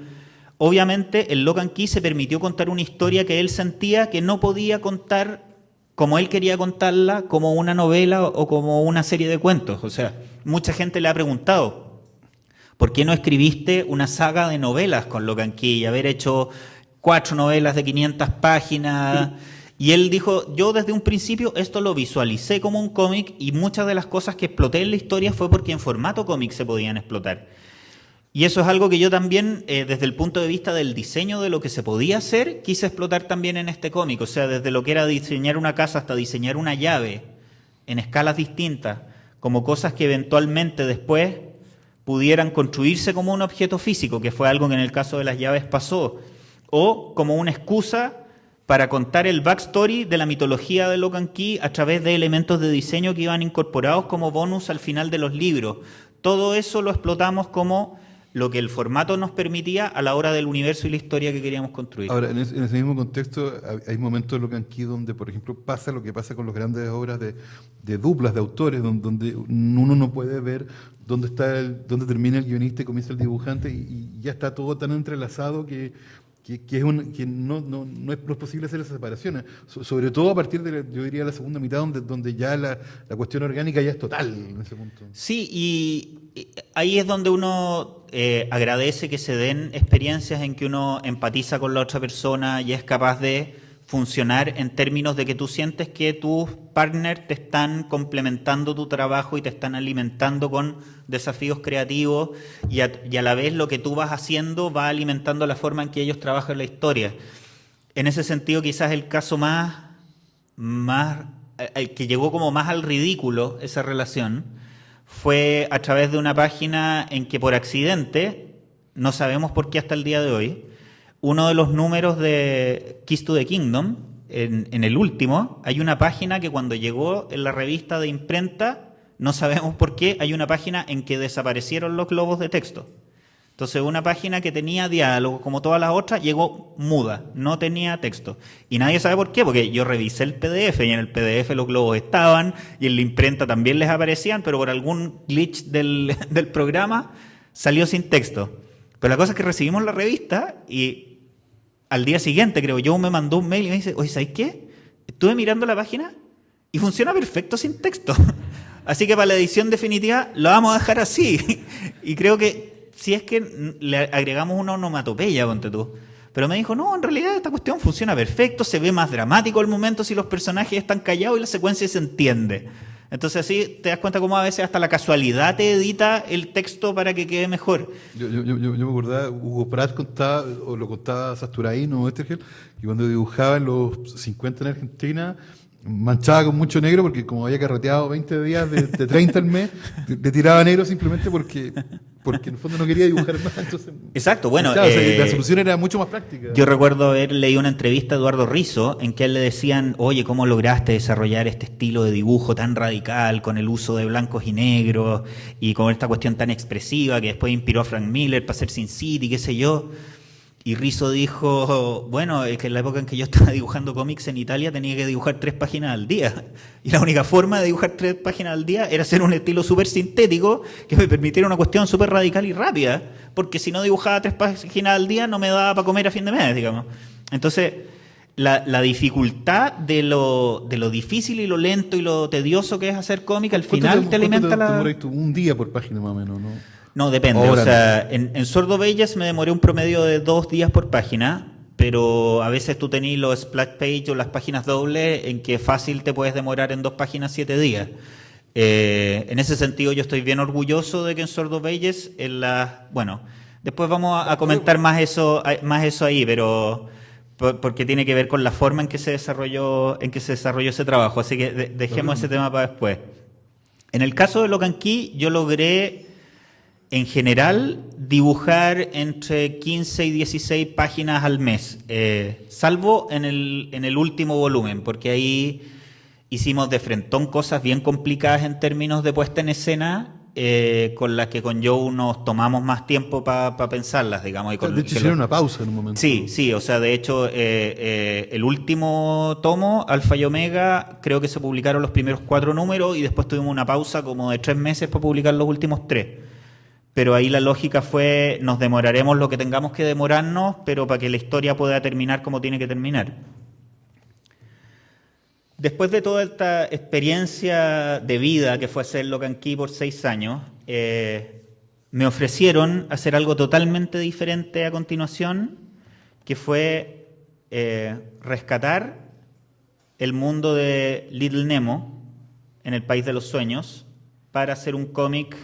Speaker 3: obviamente, en Lock and Key se permitió contar una historia que él sentía que no podía contar como él quería contarla, como una novela o como una serie de cuentos. O sea, mucha gente le ha preguntado, ¿por qué no escribiste una saga de novelas con Lock and Key y haber hecho 4 novelas de 500 páginas? Y él dijo, yo desde un principio esto lo visualicé como un cómic y muchas de las cosas que exploté en la historia fue porque en formato cómic se podían explotar. Y eso es algo que yo también, desde el punto de vista del diseño de lo que se podía hacer, quise explotar también en este cómic. O sea, desde lo que era diseñar una casa hasta diseñar una llave en escalas distintas, como cosas que eventualmente después pudieran construirse como un objeto físico, que fue algo que en el caso de las llaves pasó, o como una excusa para contar el backstory de la mitología de Lock and Key a través de elementos de diseño que iban incorporados como bonus al final de los libros. Todo eso lo explotamos como lo que el formato nos permitía a la hora del universo y la historia que queríamos construir.
Speaker 2: Ahora, en ese mismo contexto, hay momentos de Lock and Key donde, por ejemplo, pasa lo que pasa con las grandes obras de duplas de autores, donde uno no puede ver dónde termina el guionista y comienza el dibujante, y ya está todo tan entrelazado que no es posible hacer esas separaciones, sobre todo a partir de, yo diría, la segunda mitad, donde ya la cuestión orgánica ya es total en ese punto.
Speaker 3: Sí, y ahí es donde uno agradece que se den experiencias en que uno empatiza con la otra persona y es capaz de funcionar en términos de que tú sientes que tus partners te están complementando tu trabajo y te están alimentando con desafíos creativos y a la vez lo que tú vas haciendo va alimentando la forma en que ellos trabajan la historia. En ese sentido, quizás el caso el que llegó como más al ridículo esa relación fue a través de una página en que por accidente, no sabemos por qué hasta el día de hoy, uno de los números de Keys to the Kingdom, en el último, hay una página que cuando llegó en la revista de imprenta, no sabemos por qué, hay una página en que desaparecieron los globos de texto. Entonces, una página que tenía diálogo como todas las otras, llegó muda, no tenía texto. Y nadie sabe por qué, porque yo revisé el PDF y en el PDF los globos estaban y en la imprenta también les aparecían, pero por algún glitch del programa salió sin texto. Pero la cosa es que recibimos la revista y al día siguiente, creo yo, me mandó un mail y me dice, oye, ¿sabes qué? Estuve mirando la página y funciona perfecto sin texto. Así que para la edición definitiva lo vamos a dejar así. Y creo que si es que le agregamos una onomatopeya, ponte tú. Pero me dijo, no, en realidad esta cuestión funciona perfecto, se ve más dramático el momento si los personajes están callados y la secuencia se entiende. Entonces así te das cuenta cómo a veces hasta la casualidad te edita el texto para que quede mejor.
Speaker 2: Yo me acordaba, Hugo Pratt contaba, o lo contaba Sasturaino o Estergel, que cuando dibujaba en los 50 en Argentina, manchaba con mucho negro porque como había carreteado 20 días de 30 al mes, le tiraba negro simplemente porque en el fondo no quería dibujar más. Entonces,
Speaker 3: exacto, bueno.
Speaker 2: Claro, o sea, la solución era mucho más práctica.
Speaker 3: Yo recuerdo haber leído una entrevista a Eduardo Rizzo en que a él le decían, oye, ¿cómo lograste desarrollar este estilo de dibujo tan radical con el uso de blancos y negros y con esta cuestión tan expresiva que después inspiró a Frank Miller para hacer Sin City, qué sé yo? Y Rizzo dijo, bueno, es que en la época en que yo estaba dibujando cómics en Italia tenía que dibujar 3 páginas al día. Y la única forma de dibujar 3 páginas al día era hacer un estilo súper sintético que me permitiera una cuestión súper radical y rápida. Porque si no dibujaba 3 páginas al día no me daba para comer a fin de mes, digamos. Entonces, la dificultad de lo difícil y lo lento y lo tedioso que es hacer cómic, al final te alimenta
Speaker 2: te demoráis tú? Un día por página más o menos, ¿no?
Speaker 3: No, depende.
Speaker 2: Ahora
Speaker 3: o sea, en Sordo Bellas me demoré un promedio de 2 días por página, pero a veces tú tenés los splash page o las páginas dobles en que fácil te puedes demorar en 2 páginas 7 días. En ese sentido yo estoy bien orgulloso de que en Sordo Bellas, bueno, después vamos a comentar más eso ahí, pero porque tiene que ver con la forma en que se desarrolló ese trabajo, así que dejemos ese tema para después. En el caso de Locan Key, yo logré en general dibujar entre 15 y 16 páginas al mes, salvo en el último volumen, porque ahí hicimos de frentón cosas bien complicadas en términos de puesta en escena, con las que con Joe nos tomamos más tiempo para pensarlas, digamos. Y
Speaker 2: De hecho, hicieron una pausa en un momento.
Speaker 3: Sí, o sea, de hecho, el último tomo, Alfa y Omega, creo que se publicaron los primeros 4 números y después tuvimos una pausa como de 3 meses para publicar los últimos 3. Pero ahí la lógica fue, nos demoraremos lo que tengamos que demorarnos, pero para que la historia pueda terminar como tiene que terminar. Después de toda esta experiencia de vida que fue hacer Locan Key por 6 años, me ofrecieron hacer algo totalmente diferente a continuación, que fue rescatar el mundo de Little Nemo en el País de los Sueños para hacer un cómic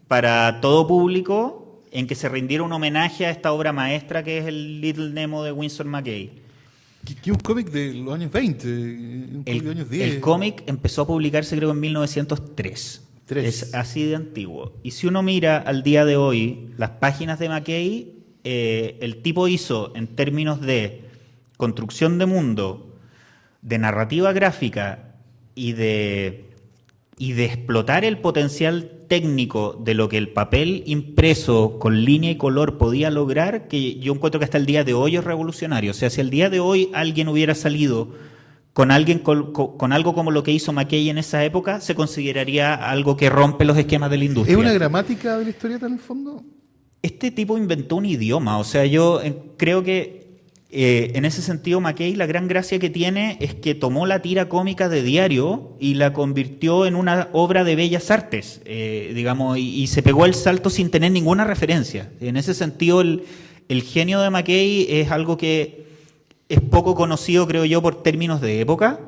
Speaker 3: para todo público en que se rindiera un homenaje a esta obra maestra que es el Little Nemo de Winsor McCay.
Speaker 2: Que un cómic de los años 20, un cómic de los años 10.
Speaker 3: El cómic empezó a publicarse creo en 1903. Es así de antiguo. Y si uno mira al día de hoy las páginas de McCay, el tipo hizo en términos de construcción de mundo, de narrativa gráfica y de explotar el potencial técnico de lo que el papel impreso con línea y color podía lograr, que yo encuentro que hasta el día de hoy es revolucionario. O sea, si el día de hoy alguien hubiera salido con algo como lo que hizo McCay en esa época, se consideraría algo que rompe los esquemas de la industria.
Speaker 2: ¿Es una gramática de la historieta en el fondo?
Speaker 3: Este tipo inventó un idioma. O sea, yo creo que en ese sentido, McCay, la gran gracia que tiene es que tomó la tira cómica de diario y la convirtió en una obra de bellas artes, digamos, y se pegó el salto sin tener ninguna referencia. En ese sentido, el genio de McCay es algo que es poco conocido, creo yo, por términos de época.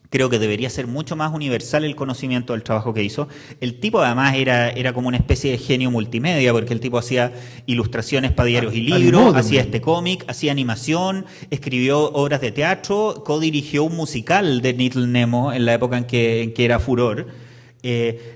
Speaker 3: Creo que debería ser mucho más universal el conocimiento del trabajo que hizo. El tipo además era como una especie de genio multimedia, porque el tipo hacía ilustraciones para diarios y libros, hacía este cómic, hacía animación, escribió obras de teatro, codirigió un musical de Little Nemo en la época en que era furor.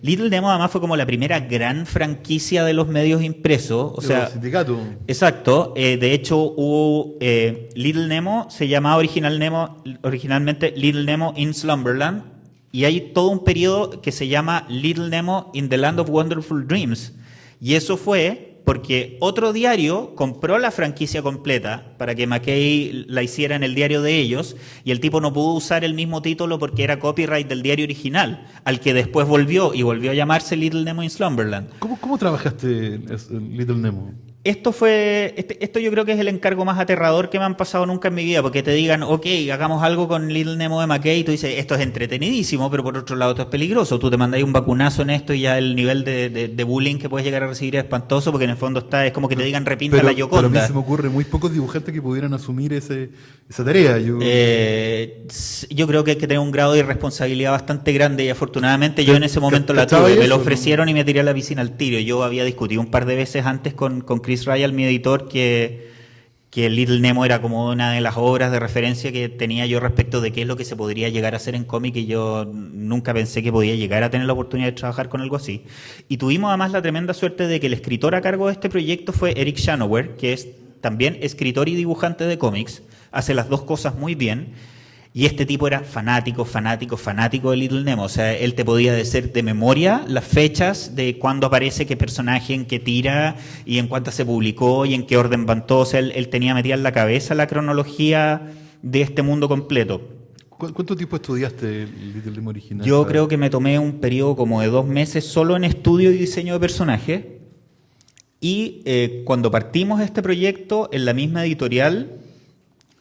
Speaker 3: Little Nemo además fue como la primera gran franquicia de los medios impresos. O sea,
Speaker 2: sindicato.
Speaker 3: Exacto. De hecho, hubo Little Nemo, se llamaba originalmente Little Nemo in Slumberland, y hay todo un periodo que se llama Little Nemo in the Land of Wonderful Dreams. Y eso fue porque otro diario compró la franquicia completa para que McCay la hiciera en el diario de ellos, y el tipo no pudo usar el mismo título porque era copyright del diario original, al que después volvió a llamarse Little Nemo in Slumberland.
Speaker 2: ¿Cómo trabajaste Little Nemo?
Speaker 3: Esto yo creo que es el encargo más aterrador que me han pasado nunca en mi vida, porque te digan, ok, hagamos algo con Little Nemo de McCay, y tú dices, esto es entretenidísimo, pero por otro lado esto es peligroso. Tú te mandáis un vacunazo en esto y ya el nivel de bullying que puedes llegar a recibir es espantoso, porque en el fondo es como que te digan repinta la Yoconda.
Speaker 2: Pero a mí se me ocurre muy pocos dibujantes que pudieran asumir esa tarea. Yo
Speaker 3: creo que hay que tener un grado de irresponsabilidad bastante grande, y afortunadamente yo en ese momento la tuve. Me lo ofrecieron y me tiré a la piscina al tiro. Yo había discutido un par de veces antes con Chris Ryall, mi editor, que Little Nemo era como una de las obras de referencia que tenía yo respecto de qué es lo que se podría llegar a hacer en cómic, y yo nunca pensé que podía llegar a tener la oportunidad de trabajar con algo así. Y tuvimos además la tremenda suerte de que el escritor a cargo de este proyecto fue Eric Shanower, que es también escritor y dibujante de cómics, hace las dos cosas muy bien. Y este tipo era fanático de Little Nemo. O sea, él te podía decir de memoria las fechas de cuándo aparece qué personaje, en qué tira, y en cuántas se publicó, y en qué orden van todos. O sea, él tenía metida en la cabeza la cronología de este mundo completo.
Speaker 2: ¿Cuánto tiempo estudiaste el Little Nemo original?
Speaker 3: Yo creo que me tomé un periodo como de 2 meses solo en estudio y diseño de personajes. Y cuando partimos este proyecto, en la misma editorial,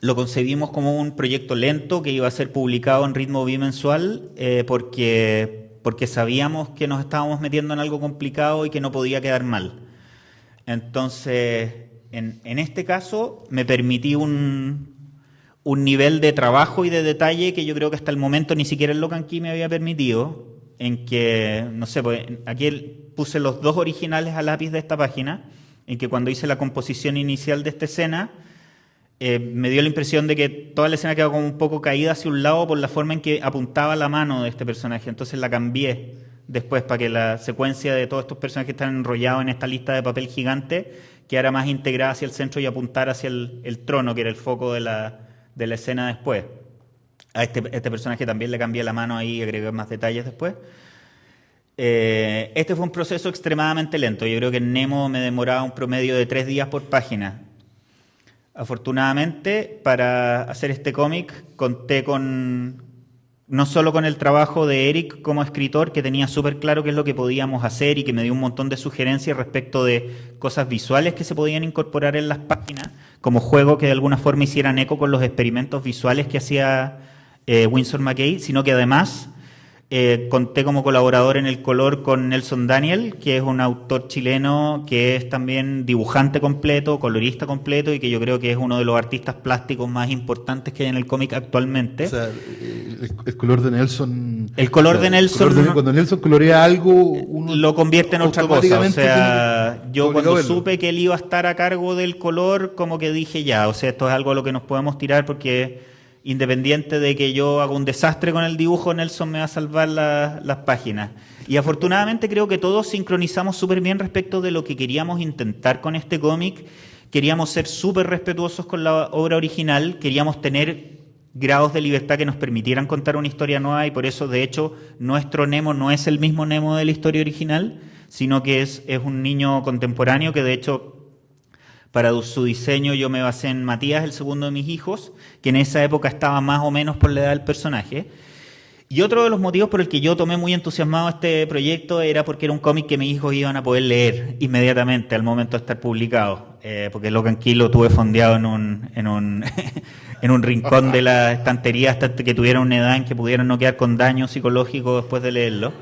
Speaker 3: lo concebimos como un proyecto lento que iba a ser publicado en ritmo bimensual porque sabíamos que nos estábamos metiendo en algo complicado y que no podía quedar mal. Entonces, en este caso, me permití un nivel de trabajo y de detalle que yo creo que hasta el momento ni siquiera el Locan Key me había permitido, en que, no sé, pues aquí puse los 2 originales a lápiz de esta página, en que cuando hice la composición inicial de esta escena, me dio la impresión de que toda la escena quedó como un poco caída hacia un lado por la forma en que apuntaba la mano de este personaje. Entonces la cambié después para que la secuencia de todos estos personajes que están enrollados en esta lista de papel gigante quedara más integrada hacia el centro y apuntara hacia el trono, que era el foco de la escena después. A este personaje también le cambié la mano ahí y agregué más detalles después. Este fue un proceso extremadamente lento. Yo creo que en Nemo me demoraba un promedio de 3 días por página. Afortunadamente, para hacer este cómic, conté no solo con el trabajo de Eric como escritor, que tenía súper claro qué es lo que podíamos hacer y que me dio un montón de sugerencias respecto de cosas visuales que se podían incorporar en las páginas, como juego que de alguna forma hicieran eco con los experimentos visuales que hacía Winsor McKay, sino que además conté como colaborador en el color con Nelson Daniel, que es un autor chileno que es también dibujante completo, colorista completo, y que yo creo que es uno de los artistas plásticos más importantes que hay en el cómic actualmente.
Speaker 2: O sea, el color de Nelson...
Speaker 3: El color de Nelson...
Speaker 2: Cuando Nelson colorea algo, uno
Speaker 3: lo convierte en otra cosa. O sea, yo cuando
Speaker 2: verlo.
Speaker 3: supe que él iba a estar a cargo del color, como que dije ya, o sea, esto es algo a lo que nos podemos tirar porque... Independiente de que yo haga un desastre con el dibujo, Nelson me va a salvar las páginas. Y afortunadamente creo que todos sincronizamos súper bien respecto de lo que queríamos intentar con este cómic. Queríamos ser súper respetuosos con la obra original, queríamos tener grados de libertad que nos permitieran contar una historia nueva, y por eso, de hecho, nuestro Nemo no es el mismo Nemo de la historia original, sino que es un niño contemporáneo que, de hecho... Para su diseño yo me basé en Matías, el segundo de mis hijos, que en esa época estaba más o menos por la edad del personaje. Y otro de los motivos por el que yo tomé muy entusiasmado este proyecto era porque era un cómic que mis hijos iban a poder leer inmediatamente al momento de estar publicado. Porque Locan Key lo tuve fondeado en un rincón de la estantería hasta que tuvieran una edad en que pudieran no quedar con daño psicológico después de leerlo.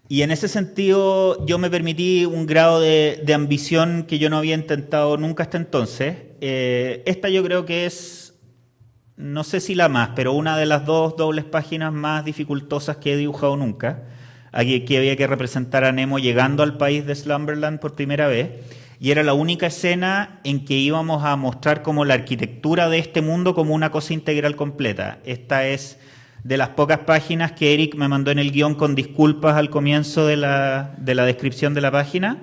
Speaker 3: Y en ese sentido yo me permití un grado de ambición que yo no había intentado nunca hasta entonces. Esta yo creo que es, no sé si la más, pero una de las 2 dobles páginas más dificultosas que he dibujado nunca. Aquí había que representar a Nemo llegando al país de Slumberland por primera vez. Y era la única escena en que íbamos a mostrar como la arquitectura de este mundo como una cosa integral completa. Esta es... de las pocas páginas que Eric me mandó en el guión con disculpas al comienzo de la descripción de la página,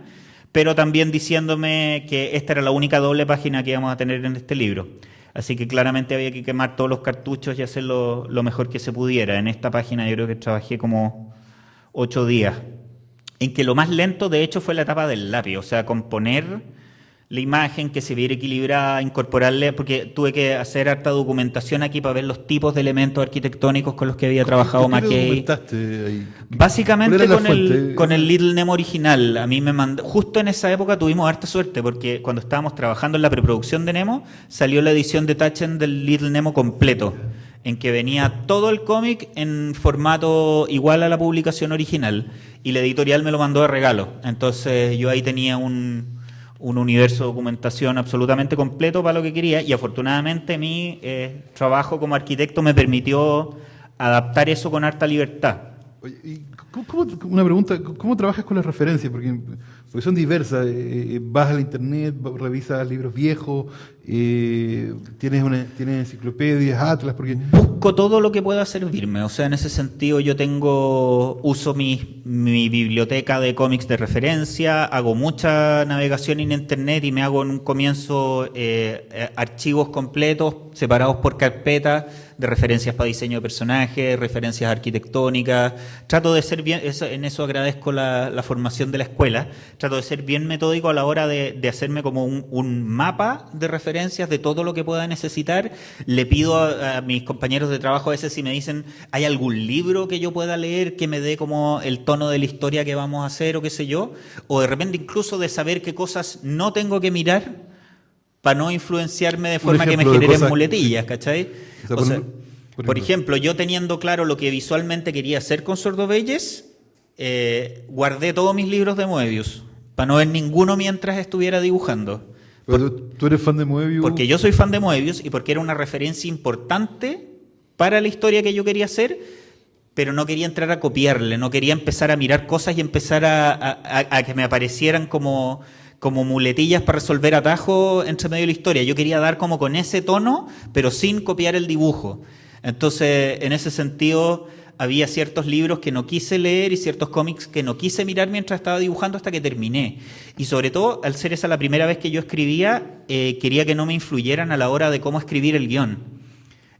Speaker 3: pero también diciéndome que esta era la única doble página que íbamos a tener en este libro. Así que claramente había que quemar todos los cartuchos y hacerlo lo mejor que se pudiera. En esta página yo creo que trabajé como 8 días, en que lo más lento de hecho fue la etapa del lápiz, o sea, componer... la imagen, que se viera equilibrada, incorporarle, porque tuve que hacer harta documentación aquí para ver los tipos de elementos arquitectónicos con los que había trabajado McKay.
Speaker 2: Ahí?
Speaker 3: Básicamente con el Little Nemo original. A mí me mandó, justo en esa época tuvimos harta suerte, porque cuando estábamos trabajando en la preproducción de Nemo, salió la edición de Taschen del Little Nemo completo, en que venía todo el cómic en formato igual a la publicación original, y la editorial me lo mandó de regalo. Entonces yo ahí tenía un universo de documentación absolutamente completo para lo que quería, y afortunadamente mi trabajo como arquitecto me permitió adaptar eso con harta libertad.
Speaker 2: Oye, y una pregunta, ¿cómo trabajas con las referencias? Porque son diversas, vas a la internet, revisas libros viejos, ¿Tienes enciclopedias, atlas? Porque
Speaker 3: Busco todo lo que pueda servirme. O sea, en ese sentido yo uso mi biblioteca de cómics de referencia, hago mucha navegación en internet y me hago en un comienzo archivos completos separados por carpetas de referencias para diseño de personajes, referencias arquitectónicas. Trato de ser bien, en eso agradezco la formación de la escuela, trato de ser bien metódico a la hora de hacerme como un mapa de referencias de todo lo que pueda necesitar. Le pido a mis compañeros de trabajo a veces si me dicen, ¿hay algún libro que yo pueda leer que me dé como el tono de la historia que vamos a hacer o qué sé yo? O de repente incluso de saber qué cosas no tengo que mirar para no influenciarme de forma que me generen muletillas, ¿cachai? O sea, por ejemplo, yo teniendo claro lo que visualmente quería hacer con Sword of Ages, guardé todos mis libros de Moebius, para no ver ninguno mientras estuviera dibujando.
Speaker 2: Pero tú eres fan de Moebius.
Speaker 3: Porque yo soy fan de Moebius y porque era una referencia importante para la historia que yo quería hacer, pero no quería entrar a copiarle, no quería empezar a mirar cosas y empezar a que me aparecieran como muletillas para resolver atajos entre medio de la historia. Yo quería dar como con ese tono, pero sin copiar el dibujo. Entonces, en ese sentido, había ciertos libros que no quise leer y ciertos cómics que no quise mirar mientras estaba dibujando hasta que terminé. Y sobre todo, al ser esa la primera vez que yo escribía, quería que no me influyeran a la hora de cómo escribir el guión.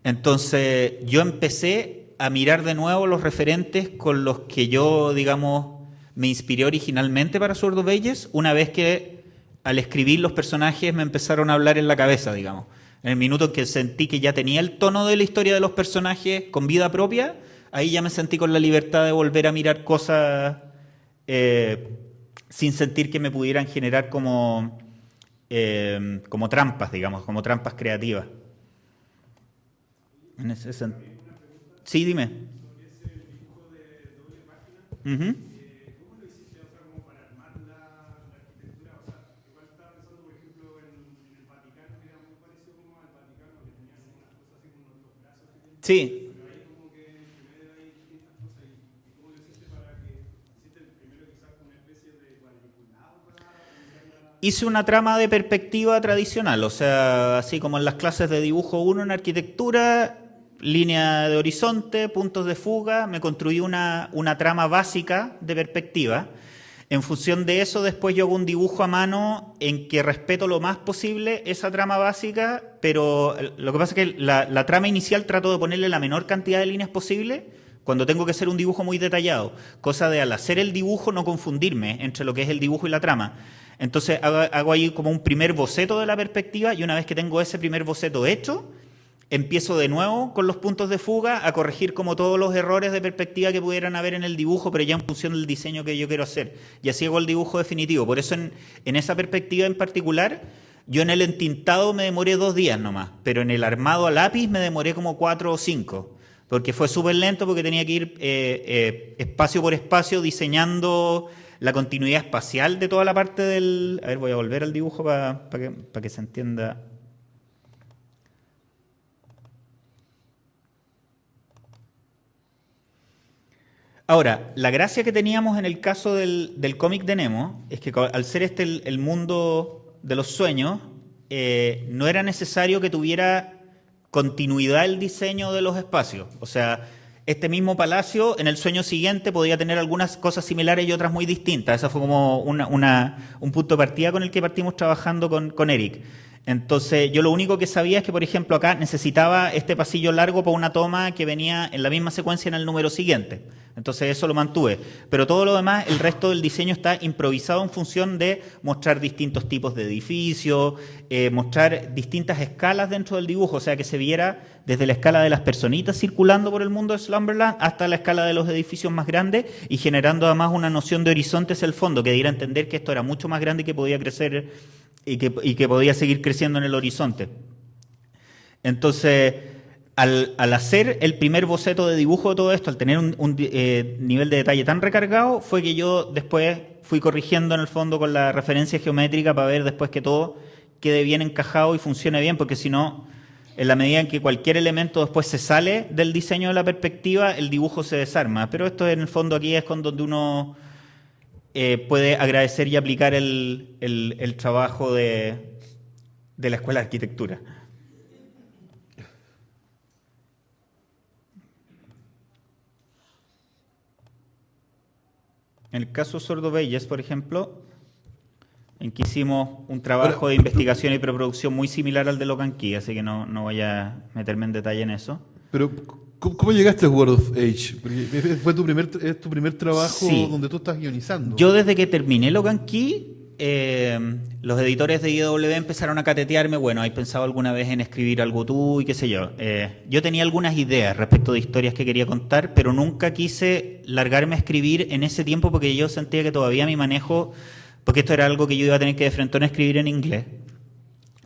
Speaker 3: Entonces, yo empecé a mirar de nuevo los referentes con los que yo, digamos, me inspiré originalmente para Sword of Ages, una vez que al escribir los personajes me empezaron a hablar en la cabeza, digamos. En el minuto en que sentí que ya tenía el tono de la historia de los personajes con vida propia, ahí ya me sentí con la libertad de volver a mirar cosas sin sentir que me pudieran generar como trampas, digamos, como trampas creativas. En ese sentido. Sí, dime. Uh-huh. Sí. Hice una trama de perspectiva tradicional, o sea, así como en las clases de dibujo 1 en arquitectura, línea de horizonte, puntos de fuga, me construí una trama básica de perspectiva. En función de eso, después yo hago un dibujo a mano en que respeto lo más posible esa trama básica, pero lo que pasa es que la trama inicial trato de ponerle la menor cantidad de líneas posible cuando tengo que hacer un dibujo muy detallado, cosa de al hacer el dibujo no confundirme entre lo que es el dibujo y la trama. Entonces hago ahí como un primer boceto de la perspectiva y una vez que tengo ese primer boceto hecho, empiezo de nuevo con los puntos de fuga a corregir como todos los errores de perspectiva que pudieran haber en el dibujo, pero ya en función del diseño que yo quiero hacer. Y así hago el dibujo definitivo. Por eso en esa perspectiva en particular, yo en el entintado me demoré 2 días nomás, pero en el armado a lápiz me demoré como 4 o 5, porque fue súper lento porque tenía que ir espacio por espacio diseñando la continuidad espacial de toda la parte del... A ver, voy a volver al dibujo para que se entienda. Ahora, la gracia que teníamos en el caso del cómic de Nemo es que al ser este el mundo de los sueños, no era necesario que tuviera continuidad el diseño de los espacios. O sea, este mismo palacio en el sueño siguiente podía tener algunas cosas similares y otras muy distintas. Ese fue como un punto de partida con el que partimos trabajando con Eric. Entonces, yo lo único que sabía es que, por ejemplo, acá necesitaba este pasillo largo para una toma que venía en la misma secuencia en el número siguiente. Entonces, eso lo mantuve. Pero todo lo demás, el resto del diseño está improvisado en función de mostrar distintos tipos de edificios, mostrar distintas escalas dentro del dibujo, o sea, que se viera desde la escala de las personitas circulando por el mundo de Slumberland hasta la escala de los edificios más grandes y generando además una noción de horizonte hacia el fondo, que diera a entender que esto era mucho más grande y que podía crecer y que podía seguir creciendo en el horizonte. Entonces, al hacer el primer boceto de dibujo de todo esto, al tener un nivel de detalle tan recargado, fue que yo después fui corrigiendo en el fondo con la referencia geométrica para ver después que todo quede bien encajado y funcione bien, porque si no, en la medida en que cualquier elemento después se sale del diseño de la perspectiva, el dibujo se desarma. Pero esto en el fondo aquí es con donde uno puede agradecer y aplicar el trabajo de de la Escuela de Arquitectura. En el caso Sordo Belles, por ejemplo, en que hicimos un trabajo de investigación y preproducción muy similar al de Locan Key, así que no voy a meterme en detalle en eso.
Speaker 2: Pero, ¿cómo llegaste a World of Age? Porque fue tu primer trabajo
Speaker 3: Sí.
Speaker 2: donde tú estás guionizando.
Speaker 3: Yo desde que terminé Locan Key, los editores de IW empezaron a catetearme, bueno, ¿has pensado alguna vez en escribir algo tú y qué sé yo? Yo tenía algunas ideas respecto de historias que quería contar, pero nunca quise largarme a escribir en ese tiempo porque yo sentía que todavía mi manejo, porque esto era algo que yo iba a tener que de frente a escribir en inglés,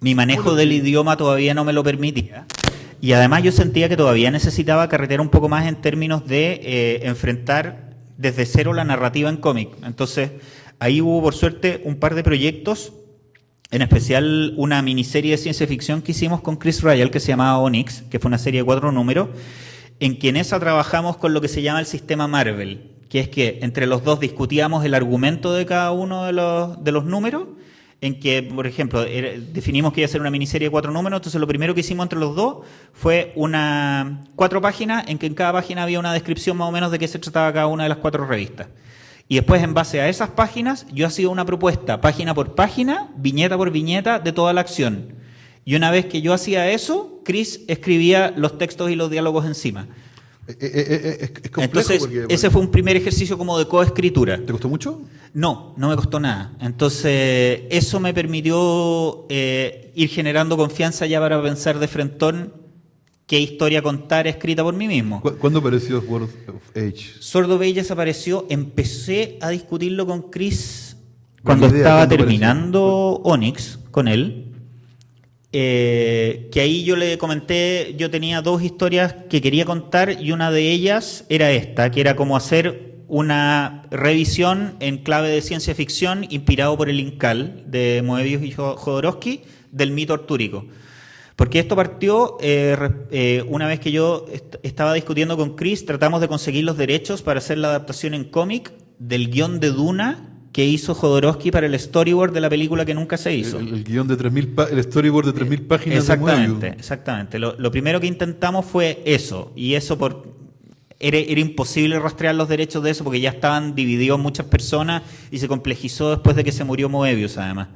Speaker 3: mi manejo del idioma todavía no me lo permitía. Y además yo sentía que todavía necesitaba carretear un poco más en términos de enfrentar desde cero la narrativa en cómic. Entonces, ahí hubo, por suerte, un par de proyectos, en especial una miniserie de ciencia ficción que hicimos con Chris Ryall, que se llamaba Onyx, que fue una serie de 4 números, en que en esa trabajamos con lo que se llama el sistema Marvel, que es que entre los dos discutíamos el argumento de cada uno de los números, en que, por ejemplo, definimos que iba a ser una miniserie de 4 números, entonces lo primero que hicimos entre los dos fue 4 páginas, en que en cada página había una descripción más o menos de qué se trataba cada una de las 4 revistas. Y después, en base a esas páginas, yo hacía una propuesta, página por página, viñeta por viñeta, de toda la acción. Y una vez que yo hacía eso, Chris escribía los textos y los diálogos encima.
Speaker 2: Es complejo.
Speaker 3: Entonces,
Speaker 2: porque,
Speaker 3: ese fue un primer ejercicio como de coescritura.
Speaker 2: ¿Te costó mucho?
Speaker 3: No me costó nada. Entonces, eso me permitió ir generando confianza ya para pensar de frentón qué historia contar escrita por mí mismo.
Speaker 2: ¿Cuándo apareció World of Age?
Speaker 3: Sordo Belles apareció, empecé a discutirlo con Chris cuando
Speaker 2: idea,
Speaker 3: estaba
Speaker 2: ¿cuándo
Speaker 3: terminando Onyx con él. Que ahí yo le comenté, yo tenía 2 historias que quería contar y una de ellas era esta, que era como hacer una revisión en clave de ciencia ficción inspirado por el Incal de Moebius y Jodorowsky del mito artúrico. Porque esto partió una vez que yo estaba discutiendo con Chris, tratamos de conseguir los derechos para hacer la adaptación en cómic del guión de Duna que hizo Jodorowsky para el storyboard de la película que nunca se hizo.
Speaker 2: El guión de 3.000, el storyboard de 3.000 páginas de Moebius.
Speaker 3: Exactamente. Lo primero que intentamos fue eso, y eso era imposible rastrear los derechos de eso porque ya estaban divididos muchas personas y se complejizó después de que se murió Moebius, además.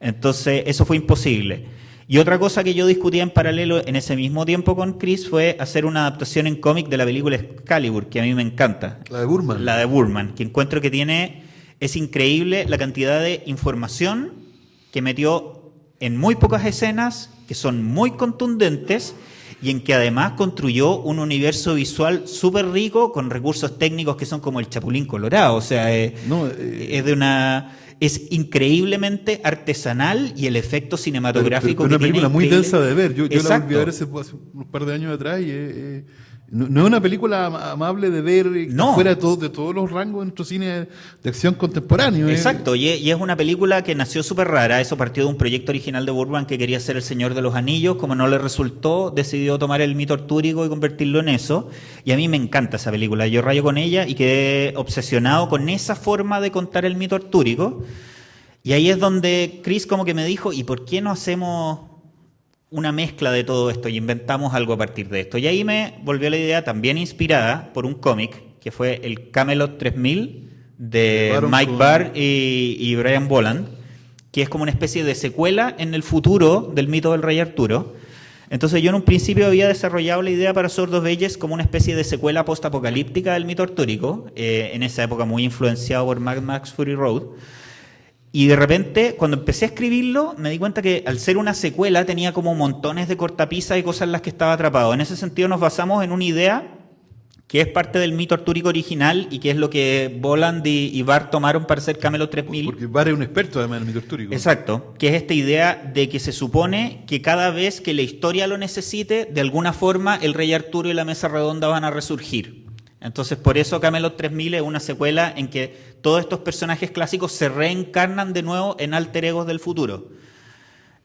Speaker 3: Entonces, eso fue imposible. Y otra cosa que yo discutía en paralelo en ese mismo tiempo con Chris fue hacer una adaptación en cómic de la película Excalibur, que a mí me encanta.
Speaker 2: La de Burman.
Speaker 3: La de Burman, que encuentro que es increíble la cantidad de información que metió en muy pocas escenas, que son muy contundentes, y en que además construyó un universo visual súper rico con recursos técnicos que son como el Chapulín Colorado. O sea, es increíblemente artesanal y el efecto cinematográfico
Speaker 2: pero
Speaker 3: que
Speaker 2: una película
Speaker 3: tiene
Speaker 2: muy
Speaker 3: increíble.
Speaker 2: densa de ver. Yo la
Speaker 3: Exacto.
Speaker 2: volví a ver hace un par de años atrás y no es una película amable de ver
Speaker 3: No.
Speaker 2: fuera de todos los rangos de nuestro cine de acción contemporáneo.
Speaker 3: Exacto, y es una película que nació súper rara. Eso partió de un proyecto original de Burman que quería ser El Señor de los Anillos. Como no le resultó, decidió tomar el mito artúrico y convertirlo en eso. Y a mí me encanta esa película. Yo rayo con ella y quedé obsesionado con esa forma de contar el mito artúrico. Y ahí es donde Chris como que me dijo, ¿y por qué no hacemos una mezcla de todo esto y inventamos algo a partir de esto? Y ahí me volvió la idea, también inspirada por un cómic, que fue el Camelot 3000 de Mike Barr y Brian Boland, que es como una especie de secuela en el futuro del mito del rey Arturo. Entonces yo en un principio había desarrollado la idea para Sordo Belles como una especie de secuela post-apocalíptica del mito artúrico, en esa época muy influenciado por Mad Max Fury Road. Y de repente, cuando empecé a escribirlo, me di cuenta que al ser una secuela tenía como montones de cortapisas y cosas en las que estaba atrapado. En ese sentido nos basamos en una idea que es parte del mito artúrico original y que es lo que Boland y Barr tomaron para hacer Camelot 3000.
Speaker 2: Porque Barr es un experto además en el mito artúrico.
Speaker 3: Exacto, que es esta idea de que se supone que cada vez que la historia lo necesite, de alguna forma el rey Arturo y la mesa redonda van a resurgir. Entonces, por eso Camelot 3000 es una secuela en que todos estos personajes clásicos se reencarnan de nuevo en alter egos del futuro.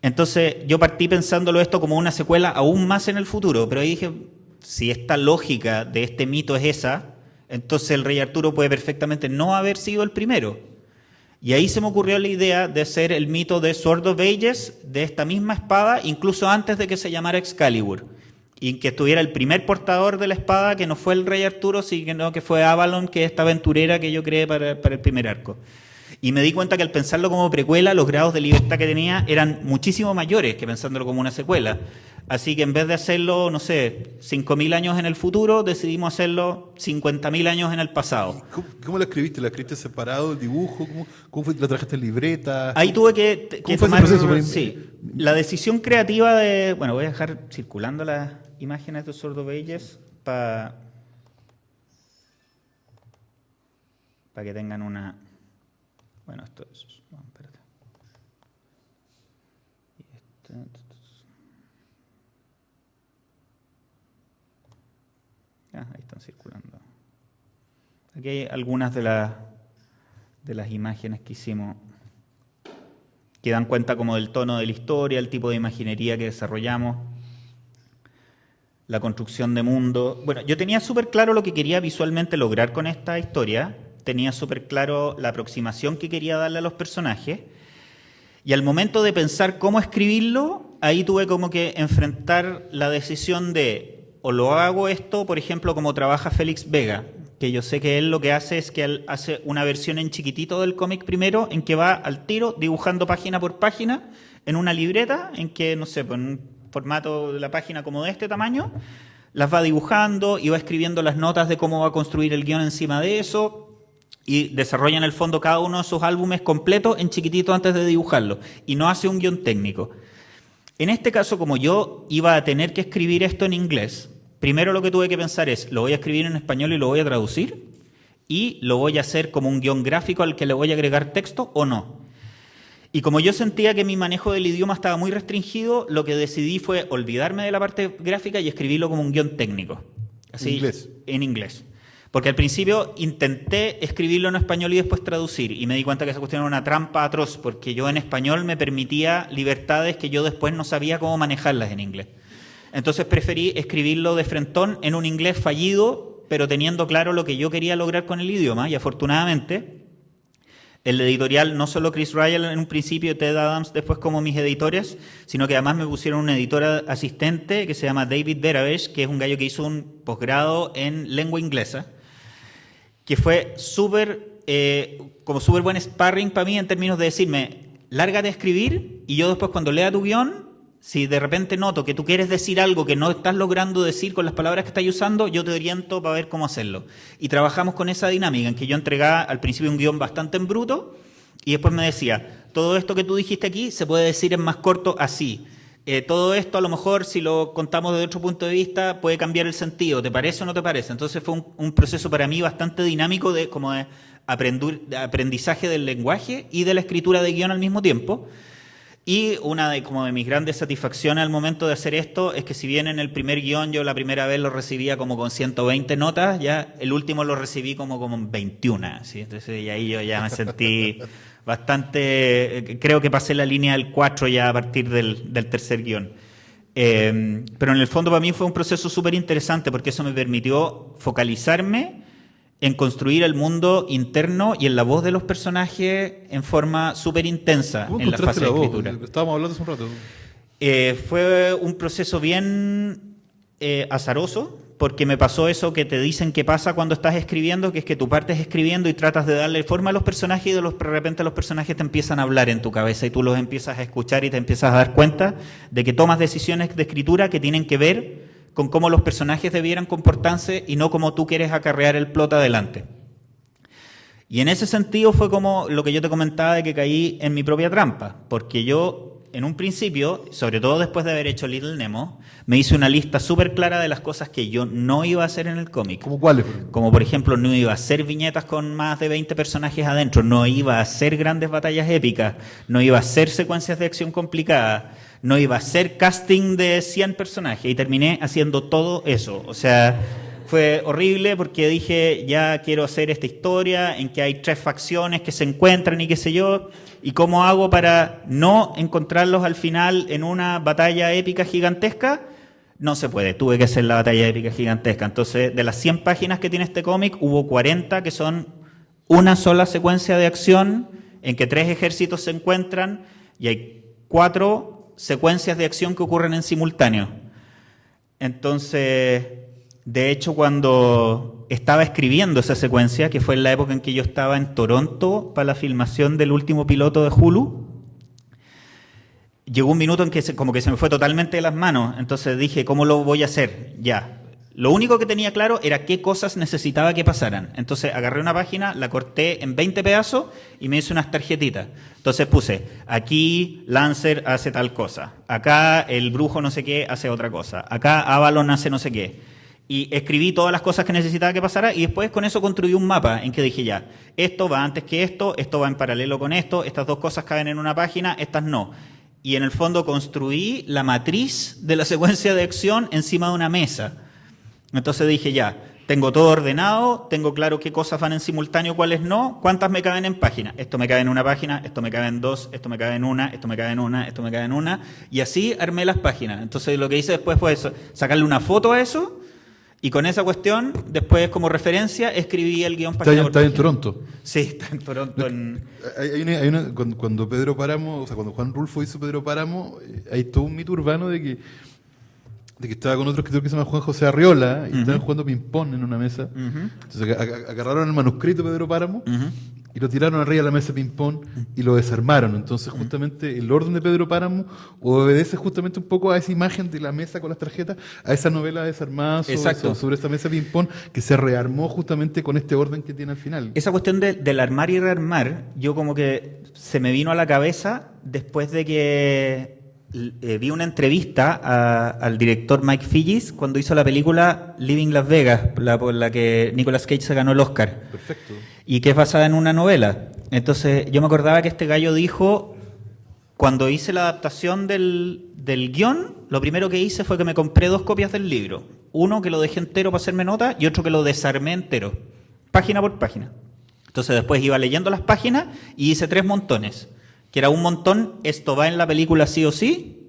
Speaker 3: Entonces, yo partí pensándolo esto como una secuela aún más en el futuro, pero ahí dije, si esta lógica de este mito es esa, entonces el rey Arturo puede perfectamente no haber sido el primero. Y ahí se me ocurrió la idea de hacer el mito de Sword of Ages, de esta misma espada, incluso antes de que se llamara Excalibur. Y que estuviera el primer portador de la espada, que no fue el rey Arturo, sino que fue Avalon, que es esta aventurera que yo creé para el primer arco. Y me di cuenta que al pensarlo como precuela, los grados de libertad que tenía eran muchísimo mayores que pensándolo como una secuela. Así que en vez de hacerlo, no sé, 5.000 años en el futuro, decidimos hacerlo 50.000 años en el pasado.
Speaker 2: ¿Cómo la escribiste? ¿La escribiste separado, el dibujo? ¿Cómo fue? ¿La trabajaste en libreta?
Speaker 3: Ahí tuve que
Speaker 2: ¿Cómo fue ese proceso?
Speaker 3: Sí, la decisión creativa de... Bueno, voy a dejar circulando las imágenes de Sword of Ages para que tengan una... Bueno, esto es... No, espérate. Ahí están circulando. Aquí hay algunas de las imágenes que hicimos que dan cuenta como del tono de la historia, el tipo de imaginería que desarrollamos, la construcción de mundo. Bueno, yo tenía súper claro lo que quería visualmente lograr con esta historia, tenía súper claro la aproximación que quería darle a los personajes, y al momento de pensar cómo escribirlo, ahí tuve como que enfrentar la decisión de o lo hago esto, por ejemplo, como trabaja Félix Vega, que yo sé que él lo que hace es que él hace una versión en chiquitito del cómic primero, en que va al tiro dibujando página por página en una libreta, en que, no sé, pues en un formato de la página como de este tamaño, las va dibujando y va escribiendo las notas de cómo va a construir el guión encima de eso, y desarrolla en el fondo cada uno de sus álbumes completos en chiquitito antes de dibujarlo, y no hace un guión técnico. En este caso, como yo iba a tener que escribir esto en inglés, primero lo que tuve que pensar es, ¿lo voy a escribir en español y lo voy a traducir? ¿Y lo voy a hacer como un guión gráfico al que le voy a agregar texto o no? Y como yo sentía que mi manejo del idioma estaba muy restringido, lo que decidí fue olvidarme de la parte gráfica y escribirlo como un guión técnico. Así,
Speaker 2: ¿En inglés?
Speaker 3: En inglés. Porque al principio intenté escribirlo en español y después traducir, y me di cuenta que esa cuestión era una trampa atroz, porque yo en español me permitía libertades que yo después no sabía cómo manejarlas en inglés. Entonces preferí escribirlo de frentón en un inglés fallido, pero teniendo claro lo que yo quería lograr con el idioma, y afortunadamente el editorial, no solo Chris Ryall en un principio y Ted Adams después como mis editores, sino que además me pusieron un editor asistente que se llama David Beravesh, que es un gallo que hizo un posgrado en lengua inglesa, que fue como súper buen sparring para mí en términos de decirme, lárgate a escribir y yo después cuando lea tu guión, si de repente noto que tú quieres decir algo que no estás logrando decir con las palabras que estás usando, yo te oriento para ver cómo hacerlo. Y trabajamos con esa dinámica en que yo entregaba al principio un guión bastante en bruto y después me decía, todo esto que tú dijiste aquí se puede decir en más corto así. Todo esto a lo mejor si lo contamos desde otro punto de vista puede cambiar el sentido, ¿te parece o no te parece? Entonces fue un proceso para mí bastante dinámico de aprendizaje del lenguaje y de la escritura de guión al mismo tiempo. Y una de mis grandes satisfacciones al momento de hacer esto es que si bien en el primer guión yo la primera vez lo recibía como con 120 notas, ya el último lo recibí como con 21, ¿sí? Entonces y ahí yo ya me sentí bastante, creo que pasé la línea del 4 ya a partir del tercer guión. Pero en el fondo para mí fue un proceso súper interesante porque eso me permitió focalizarme en construir el mundo interno y en la voz de los personajes en forma súper intensa en la fase de escritura.
Speaker 2: Estábamos hablando hace un rato.
Speaker 3: Fue un proceso bien azaroso, porque me pasó eso que te dicen que pasa cuando estás escribiendo, que es que tú partes escribiendo y tratas de darle forma a los personajes y de repente los personajes te empiezan a hablar en tu cabeza y tú los empiezas a escuchar y te empiezas a dar cuenta de que tomas decisiones de escritura que tienen que ver con cómo los personajes debieran comportarse y no como tú quieres acarrear el plot adelante. Y en ese sentido fue como lo que yo te comentaba de que caí en mi propia trampa, porque yo en un principio, sobre todo después de haber hecho Little Nemo, me hice una lista súper clara de las cosas que yo no iba a hacer en el cómic.
Speaker 2: ¿Cómo cuáles?
Speaker 3: Como por ejemplo, no iba a hacer viñetas con más de 20 personajes adentro, no iba a hacer grandes batallas épicas, no iba a hacer secuencias de acción complicadas, no iba a hacer casting de 100 personajes y terminé haciendo todo eso. O sea, fue horrible porque dije, ya quiero hacer esta historia en que hay 3 facciones que se encuentran y qué sé yo, y cómo hago para no encontrarlos al final en una batalla épica gigantesca. No se puede, tuve que hacer la batalla épica gigantesca. Entonces, de las 100 páginas que tiene este cómic, hubo 40 que son una sola secuencia de acción en que 3 ejércitos se encuentran y hay 4 secuencias de acción que ocurren en simultáneo. Entonces, de hecho, cuando estaba escribiendo esa secuencia, que fue en la época en que yo estaba en Toronto para la filmación del último piloto de Hulu, llegó un minuto en que como que se me fue totalmente de las manos. Entonces dije, ¿cómo lo voy a hacer? Ya. Lo único que tenía claro era qué cosas necesitaba que pasaran. Entonces agarré una página, la corté en 20 pedazos y me hice unas tarjetitas. Entonces puse, aquí Lancer hace tal cosa, acá el brujo no sé qué hace otra cosa, acá Avalon hace no sé qué. Y escribí todas las cosas que necesitaba que pasara y después con eso construí un mapa en que dije ya, esto va antes que esto va en paralelo con esto, estas 2 cosas caben en una página, estas no. Y en el fondo construí la matriz de la secuencia de acción encima de una mesa. Entonces dije ya, tengo todo ordenado, tengo claro qué cosas van en simultáneo, cuáles no, cuántas me caben en página. Esto me cabe en una página, esto me cabe en 2, esto me cabe en una, esto me cabe en una, esto me cabe en una. Y así armé las páginas. Entonces lo que hice después fue eso, sacarle una foto a eso y con esa cuestión, después como referencia, escribí el guión página por página.
Speaker 2: ¿Está en Toronto?
Speaker 3: Sí, está en Toronto.
Speaker 2: Cuando Pedro Páramo, o sea, cuando Juan Rulfo hizo Pedro Páramo, hay todo un mito urbano de que estaba con otro escritor que se llama Juan José Arriola y estaban jugando ping-pong en una mesa. Entonces agarraron el manuscrito de Pedro Páramo y lo tiraron arriba de la mesa de ping-pong y lo desarmaron. Entonces justamente el orden de Pedro Páramo obedece justamente un poco a esa imagen de la mesa con las tarjetas, a esa novela desarmada sobre esta mesa de ping-pong que se rearmó justamente con este orden que tiene al final.
Speaker 3: Esa cuestión del armar y rearmar, yo como que se me vino a la cabeza después de que vi una entrevista al director Mike Figgis cuando hizo la película Living Las Vegas, por la que Nicolas Cage se ganó el Oscar.
Speaker 2: Perfecto.
Speaker 3: Y que es basada en una novela. Entonces yo me acordaba que este gallo dijo, cuando hice la adaptación del guión, lo primero que hice fue que me compré 2 copias del libro. Uno que lo dejé entero para hacerme nota y otro que lo desarmé entero, página por página. Entonces después iba leyendo las páginas y hice 3 montones. Que era un montón, esto va en la película sí o sí,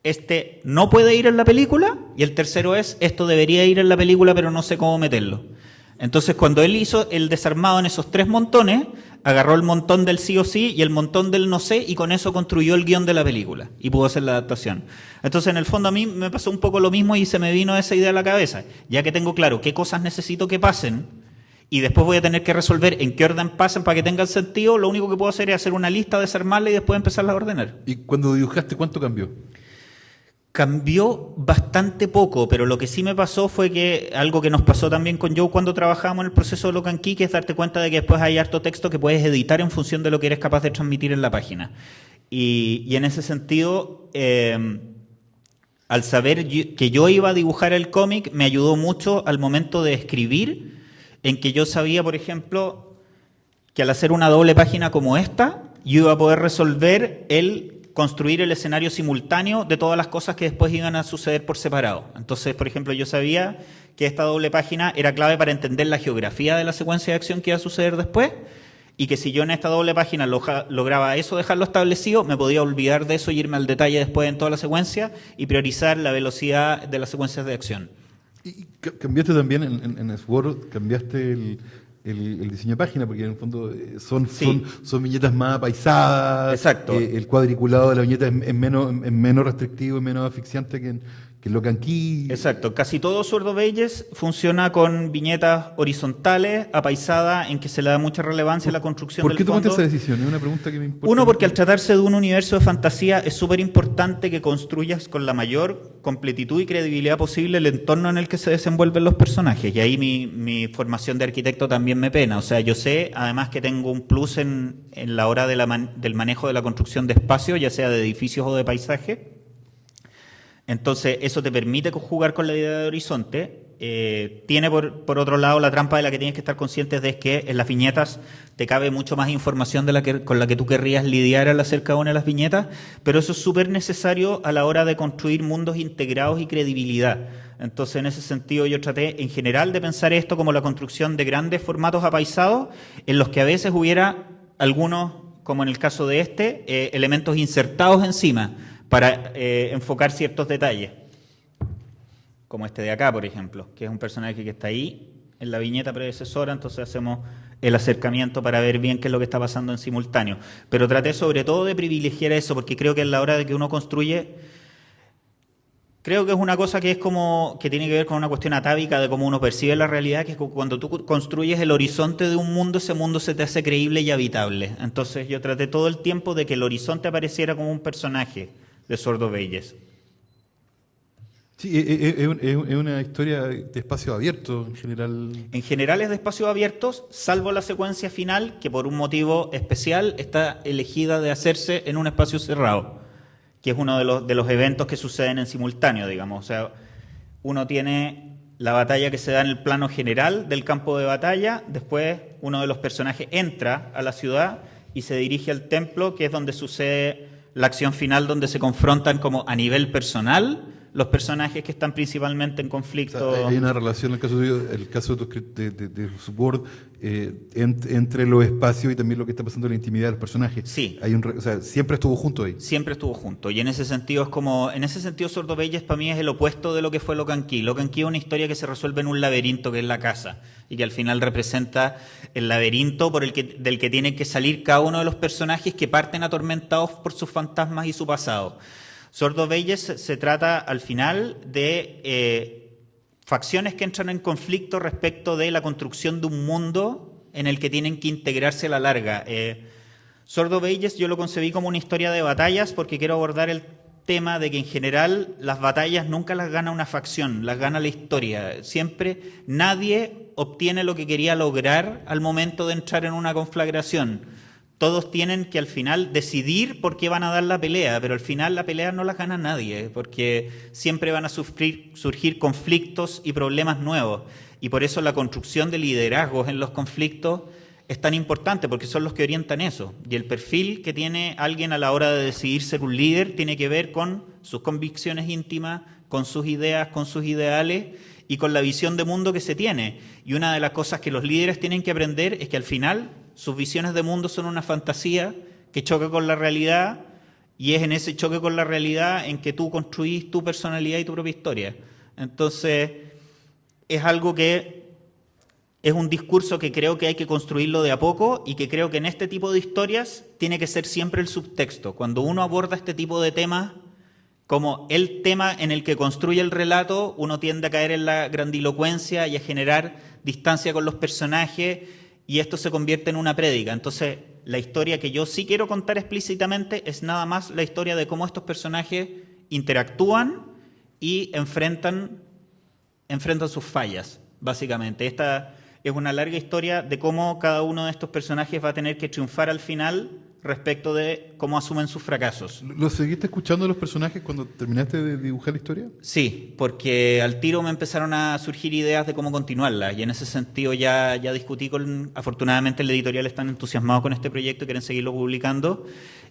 Speaker 3: este no puede ir en la película, y el tercero es, esto debería ir en la película, pero no sé cómo meterlo. Entonces, cuando él hizo el desarmado en esos 3 montones, agarró el montón del sí o sí y el montón del no sé, y con eso construyó el guión de la película, y pudo hacer la adaptación. Entonces, en el fondo, a mí me pasó un poco lo mismo y se me vino esa idea a la cabeza. Ya que tengo claro qué cosas necesito que pasen, y después voy a tener que resolver en qué orden pasan para que tengan sentido, lo único que puedo hacer es hacer una lista, desarmarla y después empezarla a ordenar.
Speaker 2: ¿Y cuando dibujaste, cuánto cambió?
Speaker 3: Cambió bastante poco, pero lo que sí me pasó fue que algo que nos pasó también con Joe cuando trabajábamos en el proceso de Lock and Key, que es darte cuenta de que después hay harto texto que puedes editar en función de lo que eres capaz de transmitir en la página. Y en ese sentido, al saber que yo iba a dibujar el cómic, me ayudó mucho al momento de escribir, en que yo sabía, por ejemplo, que al hacer una doble página como esta, yo iba a poder resolver construir el escenario simultáneo de todas las cosas que después iban a suceder por separado. Entonces, por ejemplo, yo sabía que esta doble página era clave para entender la geografía de la secuencia de acción que iba a suceder después, y que si yo en esta doble página lograba eso, dejarlo establecido, me podía olvidar de eso y irme al detalle después en toda la secuencia y priorizar la velocidad de las secuencias de acción.
Speaker 2: Y cambiaste también en Sword, cambiaste el diseño de página, porque en el fondo son viñetas más apaisadas.
Speaker 3: Exacto.
Speaker 2: El cuadriculado de la viñeta es menos restrictivo y menos asfixiante que en Lock and Key.
Speaker 3: Exacto. Casi todo Sword of Ages funciona con viñetas horizontales, apaisadas, en que se le da mucha relevancia a la construcción del fondo.
Speaker 2: ¿Por qué tomaste esa decisión? Es una pregunta que me importa.
Speaker 3: Uno, porque al tratarse de un universo de fantasía es súper importante que construyas con la mayor completitud y credibilidad posible el entorno en el que se desenvuelven los personajes. Y ahí mi formación de arquitecto también me pena. O sea, yo sé, además, que tengo un plus en la hora del manejo de la construcción de espacio, ya sea de edificios o de paisaje. Entonces, eso te permite jugar con la idea de horizonte. Tiene, por otro lado, la trampa de la que tienes que estar conscientes de que en las viñetas te cabe mucho más información con la que tú querrías lidiar al hacer cada una de las viñetas, pero eso es súper necesario a la hora de construir mundos integrados y credibilidad. Entonces, en ese sentido, yo traté, en general, de pensar esto como la construcción de grandes formatos apaisados, en los que a veces hubiera algunos, como en el caso de elementos insertados encima, para enfocar ciertos detalles, como este de acá, por ejemplo, que es un personaje que está ahí en la viñeta predecesora. Entonces hacemos el acercamiento para ver bien qué es lo que está pasando en simultáneo. Pero traté sobre todo de privilegiar eso, porque creo que a la hora de que uno construye, creo que es una cosa que es como que tiene que ver con una cuestión atávica de cómo uno percibe la realidad, que es que cuando tú construyes el horizonte de un mundo, ese mundo se te hace creíble y habitable. Entonces yo traté todo el tiempo de que el horizonte apareciera como un personaje de Sordo Beyes.
Speaker 2: Sí, es una historia de espacio abierto en general.
Speaker 3: En general es de espacios abiertos, salvo la secuencia final, que por un motivo especial está elegida de hacerse en un espacio cerrado, que es uno de los eventos que suceden en simultáneo, digamos. O sea, uno tiene la batalla que se da en el plano general del campo de batalla, después uno de los personajes entra a la ciudad y se dirige al templo, que es donde sucede la acción final, donde se confrontan como a nivel personal los personajes que están principalmente en conflicto.
Speaker 2: O sea, hay una relación, en el caso de Sword, entre los espacios y también lo que está pasando en la intimidad del personaje.
Speaker 3: Sí.
Speaker 2: O sea, siempre estuvo junto ahí.
Speaker 3: Siempre estuvo junto. Y en ese sentido es como, en ese sentido Sordo Beyes para mí es el opuesto de lo que fue Locan Key. Locan Key es una historia que se resuelve en un laberinto que es la casa y que al final representa el laberinto del que tienen que salir cada uno de los personajes que parten atormentados por sus fantasmas y su pasado. Sordo Beyes se trata al final de facciones que entran en conflicto respecto de la construcción de un mundo en el que tienen que integrarse a la larga. Sordo Beyes yo lo concebí como una historia de batallas porque quiero abordar el tema de que en general las batallas nunca las gana una facción, las gana la historia. Siempre nadie obtiene lo que quería lograr al momento de entrar en una conflagración. Todos tienen que al final decidir por qué van a dar la pelea, pero al final la pelea no la gana nadie, porque siempre van a surgir conflictos y problemas nuevos. Y por eso la construcción de liderazgos en los conflictos es tan importante, porque son los que orientan eso. Y el perfil que tiene alguien a la hora de decidir ser un líder tiene que ver con sus convicciones íntimas, con sus ideas, con sus ideales y con la visión de mundo que se tiene. Y una de las cosas que los líderes tienen que aprender es que al final sus visiones de mundo son una fantasía que choca con la realidad y es en ese choque con la realidad en que tú construís tu personalidad y tu propia historia. Entonces, es algo que es un discurso que creo que hay que construirlo de a poco y que creo que en este tipo de historias tiene que ser siempre el subtexto. Cuando uno aborda este tipo de temas como el tema en el que construye el relato, uno tiende a caer en la grandilocuencia y a generar distancia con los personajes y esto se convierte en una prédica. Entonces, la historia que yo sí quiero contar explícitamente es nada más la historia de cómo estos personajes interactúan y enfrentan sus fallas, básicamente. Esta es una larga historia de cómo cada uno de estos personajes va a tener que triunfar al final respecto de cómo asumen sus fracasos.
Speaker 2: ¿Lo seguiste escuchando los personajes cuando terminaste de dibujar la historia?
Speaker 3: Sí, porque al tiro me empezaron a surgir ideas de cómo continuarla y en ese sentido ya discutí afortunadamente el editorial están entusiasmados con este proyecto y quieren seguirlo publicando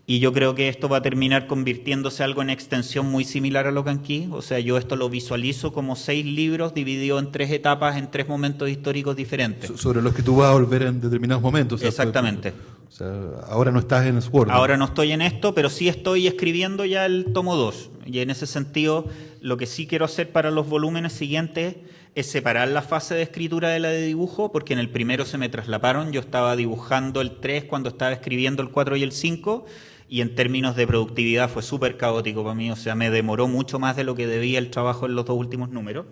Speaker 3: y yo creo que esto va a terminar convirtiéndose algo en extensión muy similar a Locan Key, o sea, yo esto lo visualizo como 6 libros divididos en 3 etapas, en 3 momentos históricos diferentes.
Speaker 2: Sobre los que tú vas a volver en determinados momentos. O sea,
Speaker 3: exactamente.
Speaker 2: O sea, ahora no estás en Sword.
Speaker 3: Ahora no estoy en esto, pero sí estoy escribiendo ya el tomo 2. Y en ese sentido, lo que sí quiero hacer para los volúmenes siguientes es separar la fase de escritura de la de dibujo, porque en el primero se me traslaparon. Yo estaba dibujando el 3 cuando estaba escribiendo el 4 y el 5, y en términos de productividad fue súper caótico para mí. O sea, me demoró mucho más de lo que debía el trabajo en los 2 últimos números.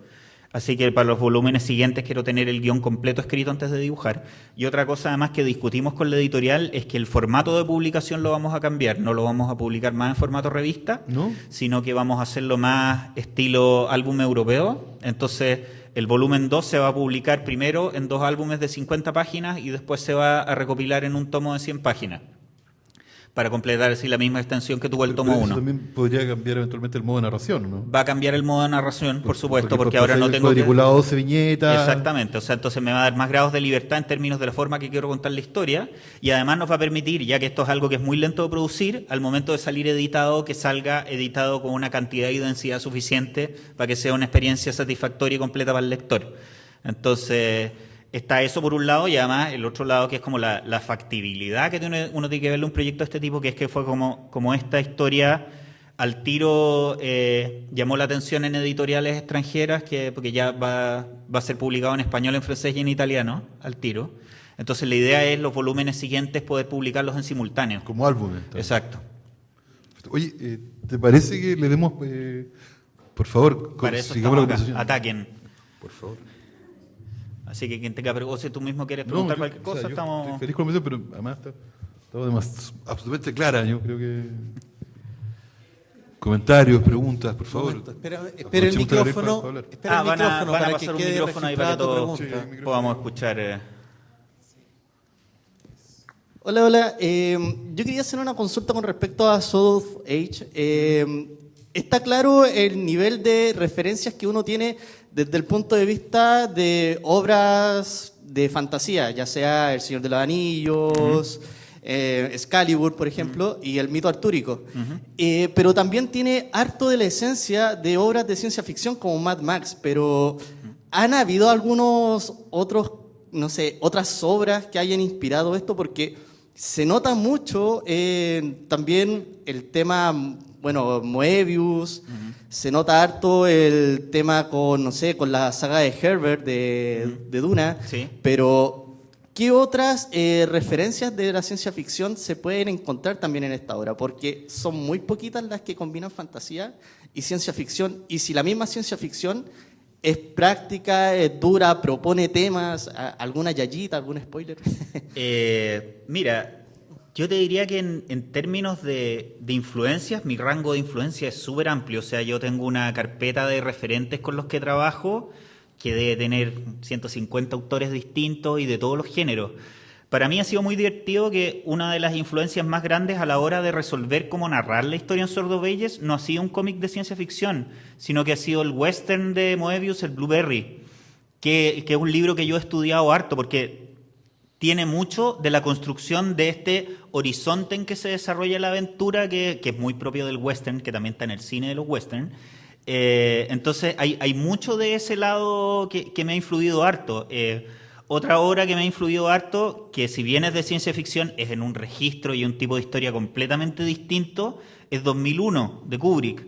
Speaker 3: Así que para los volúmenes siguientes quiero tener el guión completo escrito antes de dibujar. Y otra cosa además que discutimos con la editorial es que el formato de publicación lo vamos a cambiar. No lo vamos a publicar más en formato revista,
Speaker 2: ¿no?
Speaker 3: Sino que vamos a hacerlo más estilo álbum europeo. Entonces el volumen 2 se va a publicar primero en 2 álbumes de 50 páginas y después se va a recopilar en un tomo de 100 páginas. Para completar así la misma extensión que tuvo el tomo 1.
Speaker 2: También podría cambiar eventualmente el modo de narración, ¿no?
Speaker 3: Va a cambiar el modo de narración, por supuesto, porque ahora no tengo
Speaker 2: cuadriculado, 12 viñetas.
Speaker 3: Exactamente, o sea, entonces me va a dar más grados de libertad en términos de la forma que quiero contar la historia y además nos va a permitir, ya que esto es algo que es muy lento de producir, al momento de salir editado, que salga editado con una cantidad y densidad suficiente para que sea una experiencia satisfactoria y completa para el lector. Entonces está eso por un lado y además el otro lado que es como la factibilidad que uno tiene que verle un proyecto de este tipo, que es que fue como esta historia al tiro llamó la atención en editoriales extranjeras, porque ya va a ser publicado en español, en francés y en italiano, al tiro. Entonces la idea es los volúmenes siguientes poder publicarlos en simultáneo.
Speaker 2: Como álbumes.
Speaker 3: Exacto.
Speaker 2: Oye, ¿te parece que le demos, por favor,
Speaker 3: Para eso
Speaker 2: sigamos la
Speaker 3: estamos acá.
Speaker 2: conversación?
Speaker 3: Ataquen.
Speaker 2: Por favor.
Speaker 3: Así que quien tenga preguntas, o si tú mismo quieres preguntar cualquier cosa,
Speaker 2: yo
Speaker 3: estamos...
Speaker 2: estoy feliz con la conversación, pero además está además absolutamente clara. Yo creo que... Comentarios, preguntas, por favor.
Speaker 1: Espera el
Speaker 2: Aprovechemos
Speaker 1: micrófono,
Speaker 2: para hablar.
Speaker 1: espera el micrófono
Speaker 3: van a
Speaker 1: para que
Speaker 3: pasar un
Speaker 1: quede
Speaker 3: micrófono ahí para que
Speaker 1: registrada tu
Speaker 3: todos
Speaker 1: pregunta.
Speaker 3: podamos escuchar.
Speaker 4: Hola, hola. Yo quería hacer una consulta con respecto a South Age. ¿Está claro el nivel de referencias que uno tiene desde el punto de vista de obras de fantasía, ya sea El Señor de los Anillos, Excalibur, por ejemplo, y el mito artúrico? Pero también tiene harto de la esencia de obras de ciencia ficción como Mad Max, pero ¿han habido algunos otros, no sé, otras obras que hayan inspirado esto? Porque se nota mucho también el tema, bueno, Moebius, se nota harto el tema con, no sé, con la saga de Herbert de Duna,
Speaker 3: Sí.
Speaker 4: pero ¿qué otras referencias de la ciencia ficción se pueden encontrar también en esta obra? Porque son muy poquitas las que combinan fantasía y ciencia ficción, y si la misma ciencia ficción es práctica, es dura, propone temas, alguna yayita, algún spoiler.
Speaker 3: Mira, yo te diría que en términos de influencias, mi rango de influencia es súper amplio. O sea, yo tengo una carpeta de referentes con los que trabajo que debe tener 150 autores distintos y de todos los géneros. Para mí ha sido muy divertido que una de las influencias más grandes a la hora de resolver cómo narrar la historia en Sword of Ages no ha sido un cómic de ciencia ficción, sino que ha sido el western de Moebius, el Blueberry, que es un libro que yo he estudiado harto porque tiene mucho de la construcción de este horizonte en que se desarrolla la aventura, que es muy propio del western, que también está en el cine de los western. Entonces hay mucho de ese lado que me ha influido harto. Otra obra que me ha influido harto, que si bien es de ciencia ficción, es en un registro y un tipo de historia completamente distinto, es 2001, de Kubrick.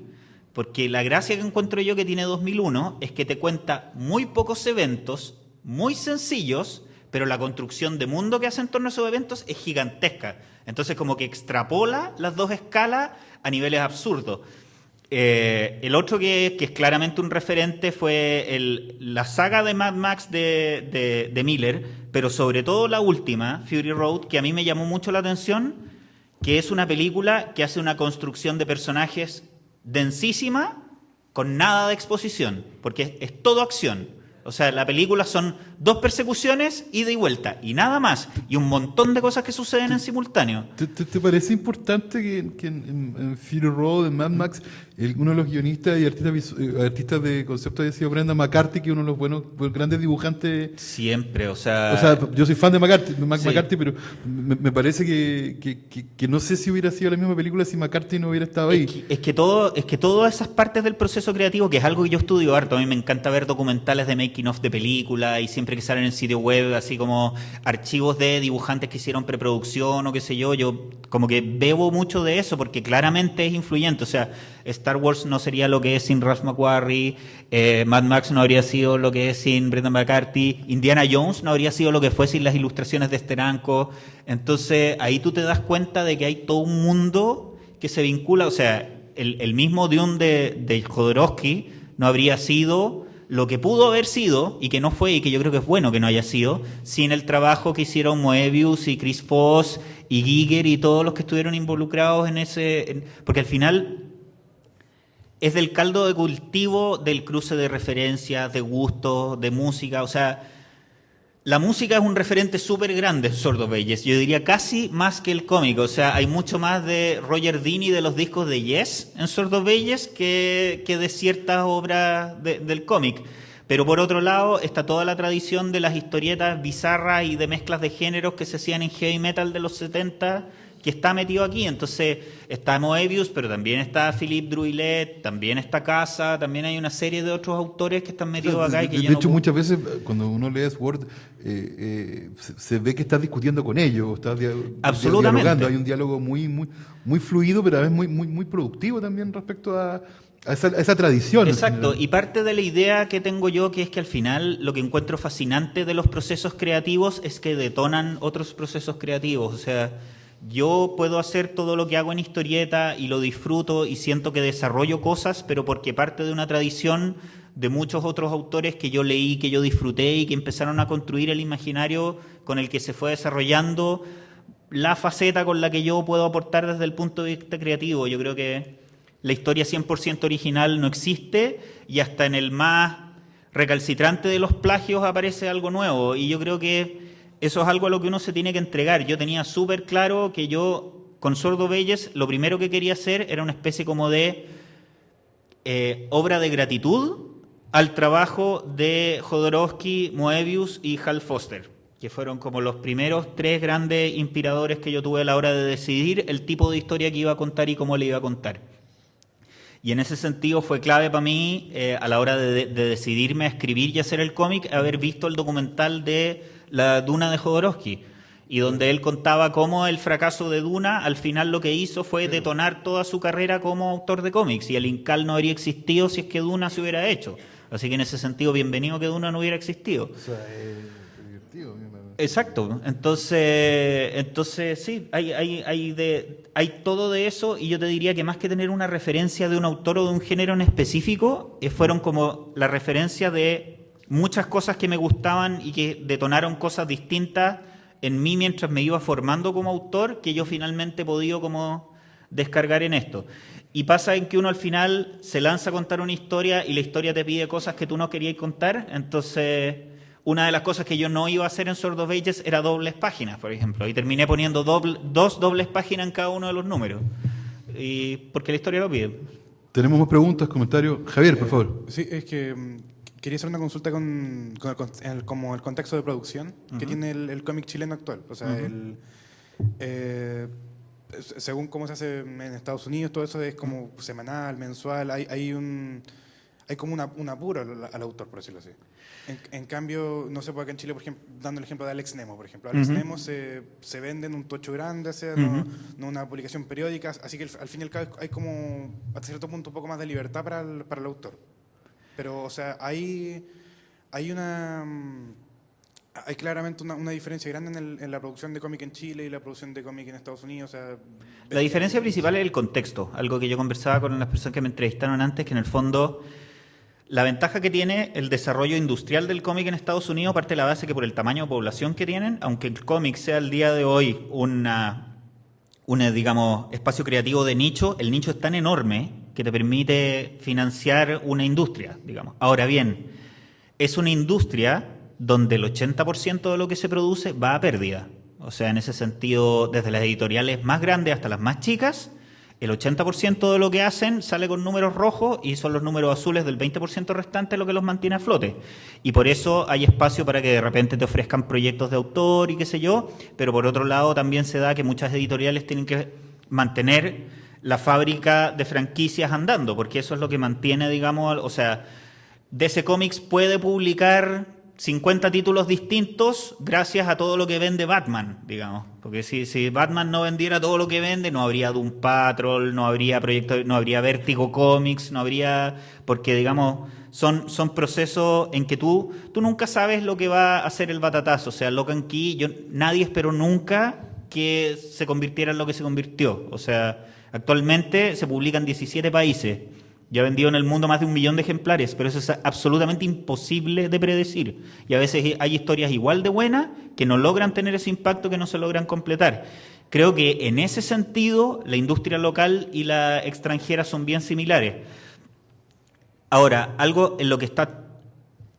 Speaker 3: Porque la gracia que encuentro yo que tiene 2001 es que te cuenta muy pocos eventos, muy sencillos, pero la construcción de mundo que hace en torno a esos eventos es gigantesca. Entonces como que extrapola las dos escalas a niveles absurdos. El otro que es claramente un referente fue la saga de Mad Max de Miller, pero sobre todo la última, Fury Road, que a mí me llamó mucho la atención, que es una película que hace una construcción de personajes densísima con nada de exposición, porque es todo acción. O sea, la película son 2 persecuciones, ida y vuelta, y nada más, y un montón de cosas que suceden en simultáneo.
Speaker 2: ¿Te parece importante que en Fury Road, en Mad Max, uno de los guionistas y artistas de concepto haya sido Brendan McCarthy, que es uno de los buenos, grandes dibujantes?
Speaker 3: Siempre, o sea...
Speaker 2: O sea, yo soy fan de McCarthy,
Speaker 3: Sí.
Speaker 2: McCarthy, pero me parece que no sé si hubiera sido la misma película si McCarthy no hubiera estado ahí.
Speaker 3: Es que todas esas partes del proceso creativo, que es algo que yo estudio harto, a mí me encanta ver documentales de making of de películas y siempre que salen en el sitio web, así como archivos de dibujantes que hicieron preproducción o qué sé yo como que bebo mucho de eso porque claramente es influyente. O sea, Star Wars no sería lo que es sin Ralph McQuarrie, Mad Max no habría sido lo que es sin Brendan McCarthy, Indiana Jones no habría sido lo que fue sin las ilustraciones de Steranko. Entonces ahí tú te das cuenta de que hay todo un mundo que se vincula. O sea, el mismo Dune de Jodorowsky no habría sido lo que pudo haber sido y que no fue, y que yo creo que es bueno que no haya sido, sin el trabajo que hicieron Moebius y Chris Foss y Giger y todos los que estuvieron involucrados en ese... porque al final es del caldo de cultivo del cruce de referencias, de gustos, de música. O sea, la música es un referente súper grande en Sword of Ages. Yo diría casi más que el cómic. O sea, hay mucho más de Roger Dean y de los discos de Yes en Sword of Ages que de ciertas obras del cómic. Pero por otro lado está toda la tradición de las historietas bizarras y de mezclas de géneros que se hacían en heavy metal de los 70, que está metido aquí. Entonces está Moebius, pero también está Philippe Druillet, también está Casa, también hay una serie de otros autores que están metidos acá. Y que
Speaker 2: de
Speaker 3: yo no
Speaker 2: hecho,
Speaker 3: puedo-
Speaker 2: muchas veces cuando uno lee Sword, se ve que estás discutiendo con ellos, estás
Speaker 3: Absolutamente.
Speaker 2: dialogando. Hay un diálogo muy fluido, pero a veces muy productivo también respecto a a esa tradición.
Speaker 3: Exacto, y parte de la idea que tengo yo, que es que al final lo que encuentro fascinante de los procesos creativos es que detonan otros procesos creativos. O sea, yo puedo hacer todo lo que hago en historieta y lo disfruto y siento que desarrollo cosas, pero porque parte de una tradición de muchos otros autores que yo leí, que yo disfruté y que empezaron a construir el imaginario con el que se fue desarrollando la faceta con la que yo puedo aportar desde el punto de vista creativo. Yo creo que la historia 100% original no existe y hasta en el más recalcitrante de los plagios aparece algo nuevo. Y yo creo que eso es algo a lo que uno se tiene que entregar. Yo tenía súper claro que yo, con Sword of Ages, lo primero que quería hacer era una especie como de obra de gratitud al trabajo de Jodorowsky, Moebius y Hal Foster, que fueron como los primeros 3 grandes inspiradores que yo tuve a la hora de decidir el tipo de historia que iba a contar y cómo le iba a contar. Y en ese sentido fue clave para mí, a la hora de decidirme a escribir y hacer el cómic, haber visto el documental de La Duna de Jodorowsky, y donde él contaba cómo el fracaso de Duna al final lo que hizo fue detonar toda su carrera como autor de cómics, y el Incal no habría existido si es que Duna se hubiera hecho. Así que en ese sentido, bienvenido que Duna no hubiera existido.
Speaker 2: O sea, divertido.
Speaker 3: Exacto. Entonces sí, hay todo de eso, y yo te diría que más que tener una referencia de un autor o de un género en específico, fueron como la referencia de muchas cosas que me gustaban y que detonaron cosas distintas en mí mientras me iba formando como autor, que yo finalmente he podido como descargar en esto. Y pasa en que uno al final se lanza a contar una historia y la historia te pide cosas que tú no querías contar. Entonces, una de las cosas que yo no iba a hacer en Sword of Ages era dobles páginas, por ejemplo. Y terminé poniendo 2 dobles páginas en cada uno de los números. Y porque la historia lo pide.
Speaker 2: Tenemos más preguntas, comentarios. Javier, por favor.
Speaker 5: Sí, es que quería hacer una consulta con como el contexto de producción que tiene el cómic chileno actual. O sea, según cómo se hace en Estados Unidos, todo eso es como semanal, mensual, hay como un apuro al autor, por decirlo así. En cambio, no sé, por acá en Chile, por ejemplo, dando el ejemplo de Alex Nemo, por ejemplo. Alex Nemo se vende en un tocho grande, o sea, no una publicación periódica, así que al fin y al cabo hay como, hasta cierto punto, un poco más de libertad para el autor. Pero, o sea, hay claramente una diferencia grande en la producción de cómic en Chile y la producción de cómic en Estados Unidos. O sea,
Speaker 3: la diferencia principal es el contexto, algo que yo conversaba con las personas que me entrevistaron antes, que en el fondo la ventaja que tiene el desarrollo industrial del cómic en Estados Unidos parte de la base que por el tamaño de población que tienen, aunque el cómic sea el día de hoy un digamos, espacio creativo de nicho, el nicho es tan enorme que te permite financiar una industria, digamos. Ahora bien, es una industria donde el 80% de lo que se produce va a pérdida. O sea, en ese sentido, desde las editoriales más grandes hasta las más chicas, el 80% de lo que hacen sale con números rojos y son los números azules del 20% restante lo que los mantiene a flote. Y por eso hay espacio para que de repente te ofrezcan proyectos de autor y qué sé yo, pero por otro lado también se da que muchas editoriales tienen que mantener la fábrica de franquicias andando, porque eso es lo que mantiene, digamos, o sea, DC Comics puede publicar 50 títulos distintos gracias a todo lo que vende Batman, digamos. Porque si Batman no vendiera todo lo que vende, no habría Doom Patrol, no habría proyectos, no habría Vértigo Comics, no habría... Porque, digamos, son procesos en que tú nunca sabes lo que va a hacer el batatazo. O sea, Locan Key, nadie esperó nunca que se convirtiera en lo que se convirtió. O sea, actualmente se publica en 17 países. Ya ha vendido en el mundo más de 1 millón de ejemplares, pero eso es absolutamente imposible de predecir. Y a veces hay historias igual de buenas que no logran tener ese impacto, que no se logran completar. Creo que en ese sentido la industria local y la extranjera son bien similares. Ahora, algo en lo que está,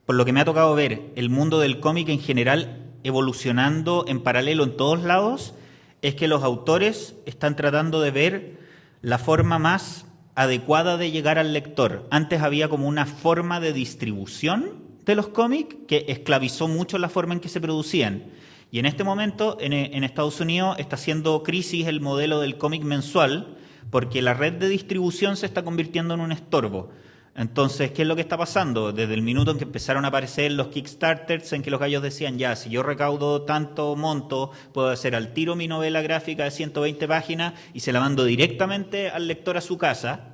Speaker 3: por lo que me ha tocado ver, el mundo del cómic en general evolucionando en paralelo en todos lados, es que los autores están tratando de ver la forma más adecuada de llegar al lector. Antes había como una forma de distribución de los cómics que esclavizó mucho la forma en que se producían. Y en este momento, en Estados Unidos, está haciendo crisis el modelo del cómic mensual, porque la red de distribución se está convirtiendo en un estorbo. Entonces, ¿qué es lo que está pasando? Desde el minuto en que empezaron a aparecer los Kickstarters, en que los gallos decían, ya, si yo recaudo tanto monto, puedo hacer al tiro mi novela gráfica de 120 páginas y se la mando directamente al lector a su casa.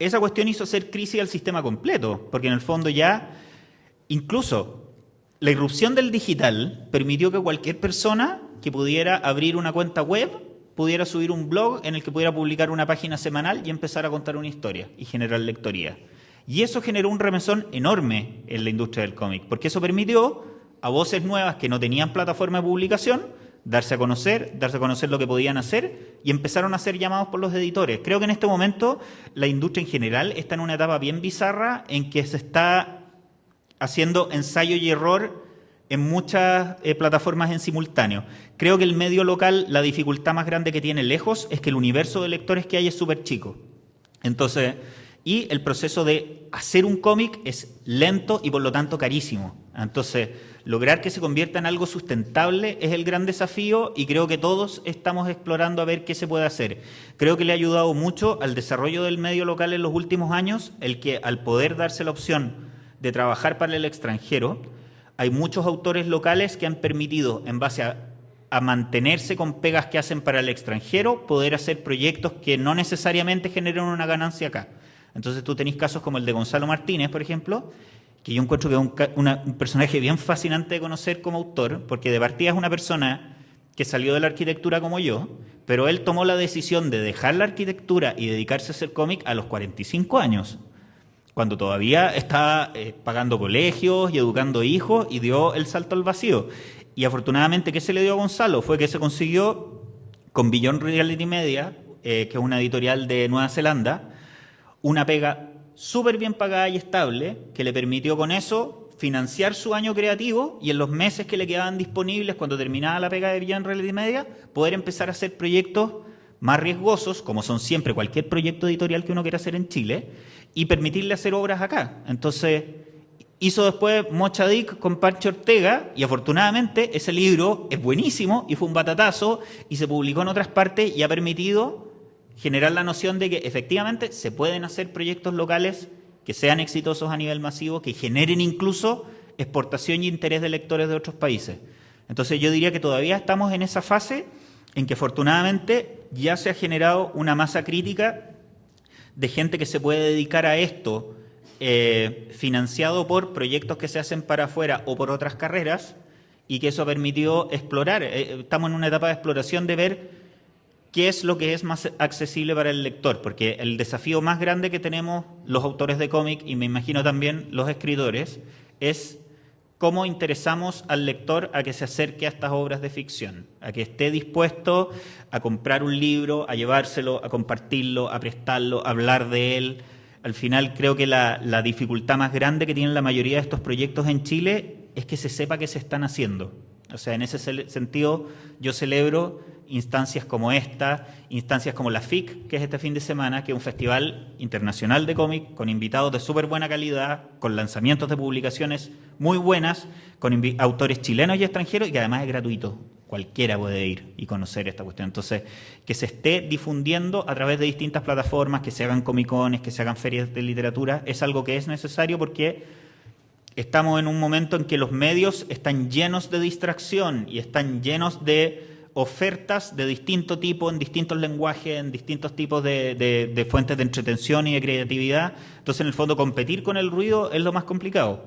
Speaker 3: esa cuestión hizo hacer crisis al sistema completo, porque en el fondo ya, incluso la irrupción del digital permitió que cualquier persona que pudiera abrir una cuenta web pudiera subir un blog en el que pudiera publicar una página semanal y empezar a contar una historia y generar lectoría. Y eso generó un remesón enorme en la industria del cómic, porque eso permitió a voces nuevas que no tenían plataforma de publicación darse a conocer lo que podían hacer y empezaron a ser llamados por los editores. Creo que en este momento la industria en general está en una etapa bien bizarra en que se está haciendo ensayo y error en muchas plataformas en simultáneo. Creo que el medio local, la dificultad más grande que tiene lejos es que el universo de lectores que hay es súper chico. Entonces, y el proceso de hacer un cómic es lento y por lo tanto carísimo. Entonces, lograr que se convierta en algo sustentable es el gran desafío y creo que todos estamos explorando a ver qué se puede hacer. Creo que le ha ayudado mucho al desarrollo del medio local en los últimos años el que al poder darse la opción de trabajar para el extranjero, hay muchos autores locales que han permitido, en base a mantenerse con pegas que hacen para el extranjero, poder hacer proyectos que no necesariamente generen una ganancia acá. Entonces tú tenés casos como el de Gonzalo Martínez, por ejemplo, que yo encuentro que es un personaje bien fascinante de conocer como autor, porque de partida es una persona que salió de la arquitectura como yo, pero él tomó la decisión de dejar la arquitectura y dedicarse a hacer cómic a los 45 años, cuando todavía estaba pagando colegios y educando hijos, y dio el salto al vacío. Y afortunadamente, ¿qué se le dio a Gonzalo? Fue que se consiguió con Beyond Reality Media, que es una editorial de Nueva Zelanda, una pega súper bien pagada y estable, que le permitió con eso financiar su año creativo y en los meses que le quedaban disponibles cuando terminaba la pega de Beyond Reality Media, poder empezar a hacer proyectos más riesgosos, como son siempre cualquier proyecto editorial que uno quiera hacer en Chile, y permitirle hacer obras acá. Entonces, hizo después Mocha Dick con Pancho Ortega, y afortunadamente ese libro es buenísimo y fue un batatazo, y se publicó en otras partes y ha permitido generar la noción de que efectivamente se pueden hacer proyectos locales que sean exitosos a nivel masivo, que generen incluso exportación y interés de lectores de otros países. Entonces yo diría que todavía estamos en esa fase en que afortunadamente ya se ha generado una masa crítica de gente que se puede dedicar a esto financiado por proyectos que se hacen para afuera o por otras carreras, y que eso ha permitido explorar. Estamos en una etapa de exploración de ver qué es lo que es más accesible para el lector, porque el desafío más grande que tenemos los autores de cómic, y me imagino también los escritores, es cómo interesamos al lector a que se acerque a estas obras de ficción, a que esté dispuesto a comprar un libro, a llevárselo, a compartirlo, a prestarlo, a hablar de él. Al final creo que la dificultad más grande que tienen la mayoría de estos proyectos en Chile es que se sepa que se están haciendo. O sea, en ese sentido yo celebro instancias como esta, instancias como la FIC, que es este fin de semana, que es un festival internacional de cómic con invitados de súper buena calidad, con lanzamientos de publicaciones muy buenas, con autores chilenos y extranjeros, y que además es gratuito. Cualquiera puede ir y conocer esta cuestión. Entonces, que se esté difundiendo a través de distintas plataformas, que se hagan comicones, que se hagan ferias de literatura, es algo que es necesario porque estamos en un momento en que los medios están llenos de distracción y están llenos de ofertas de distinto tipo, en distintos lenguajes, en distintos tipos de fuentes de entretención y de creatividad. Entonces, en el fondo, competir con el ruido es lo más complicado.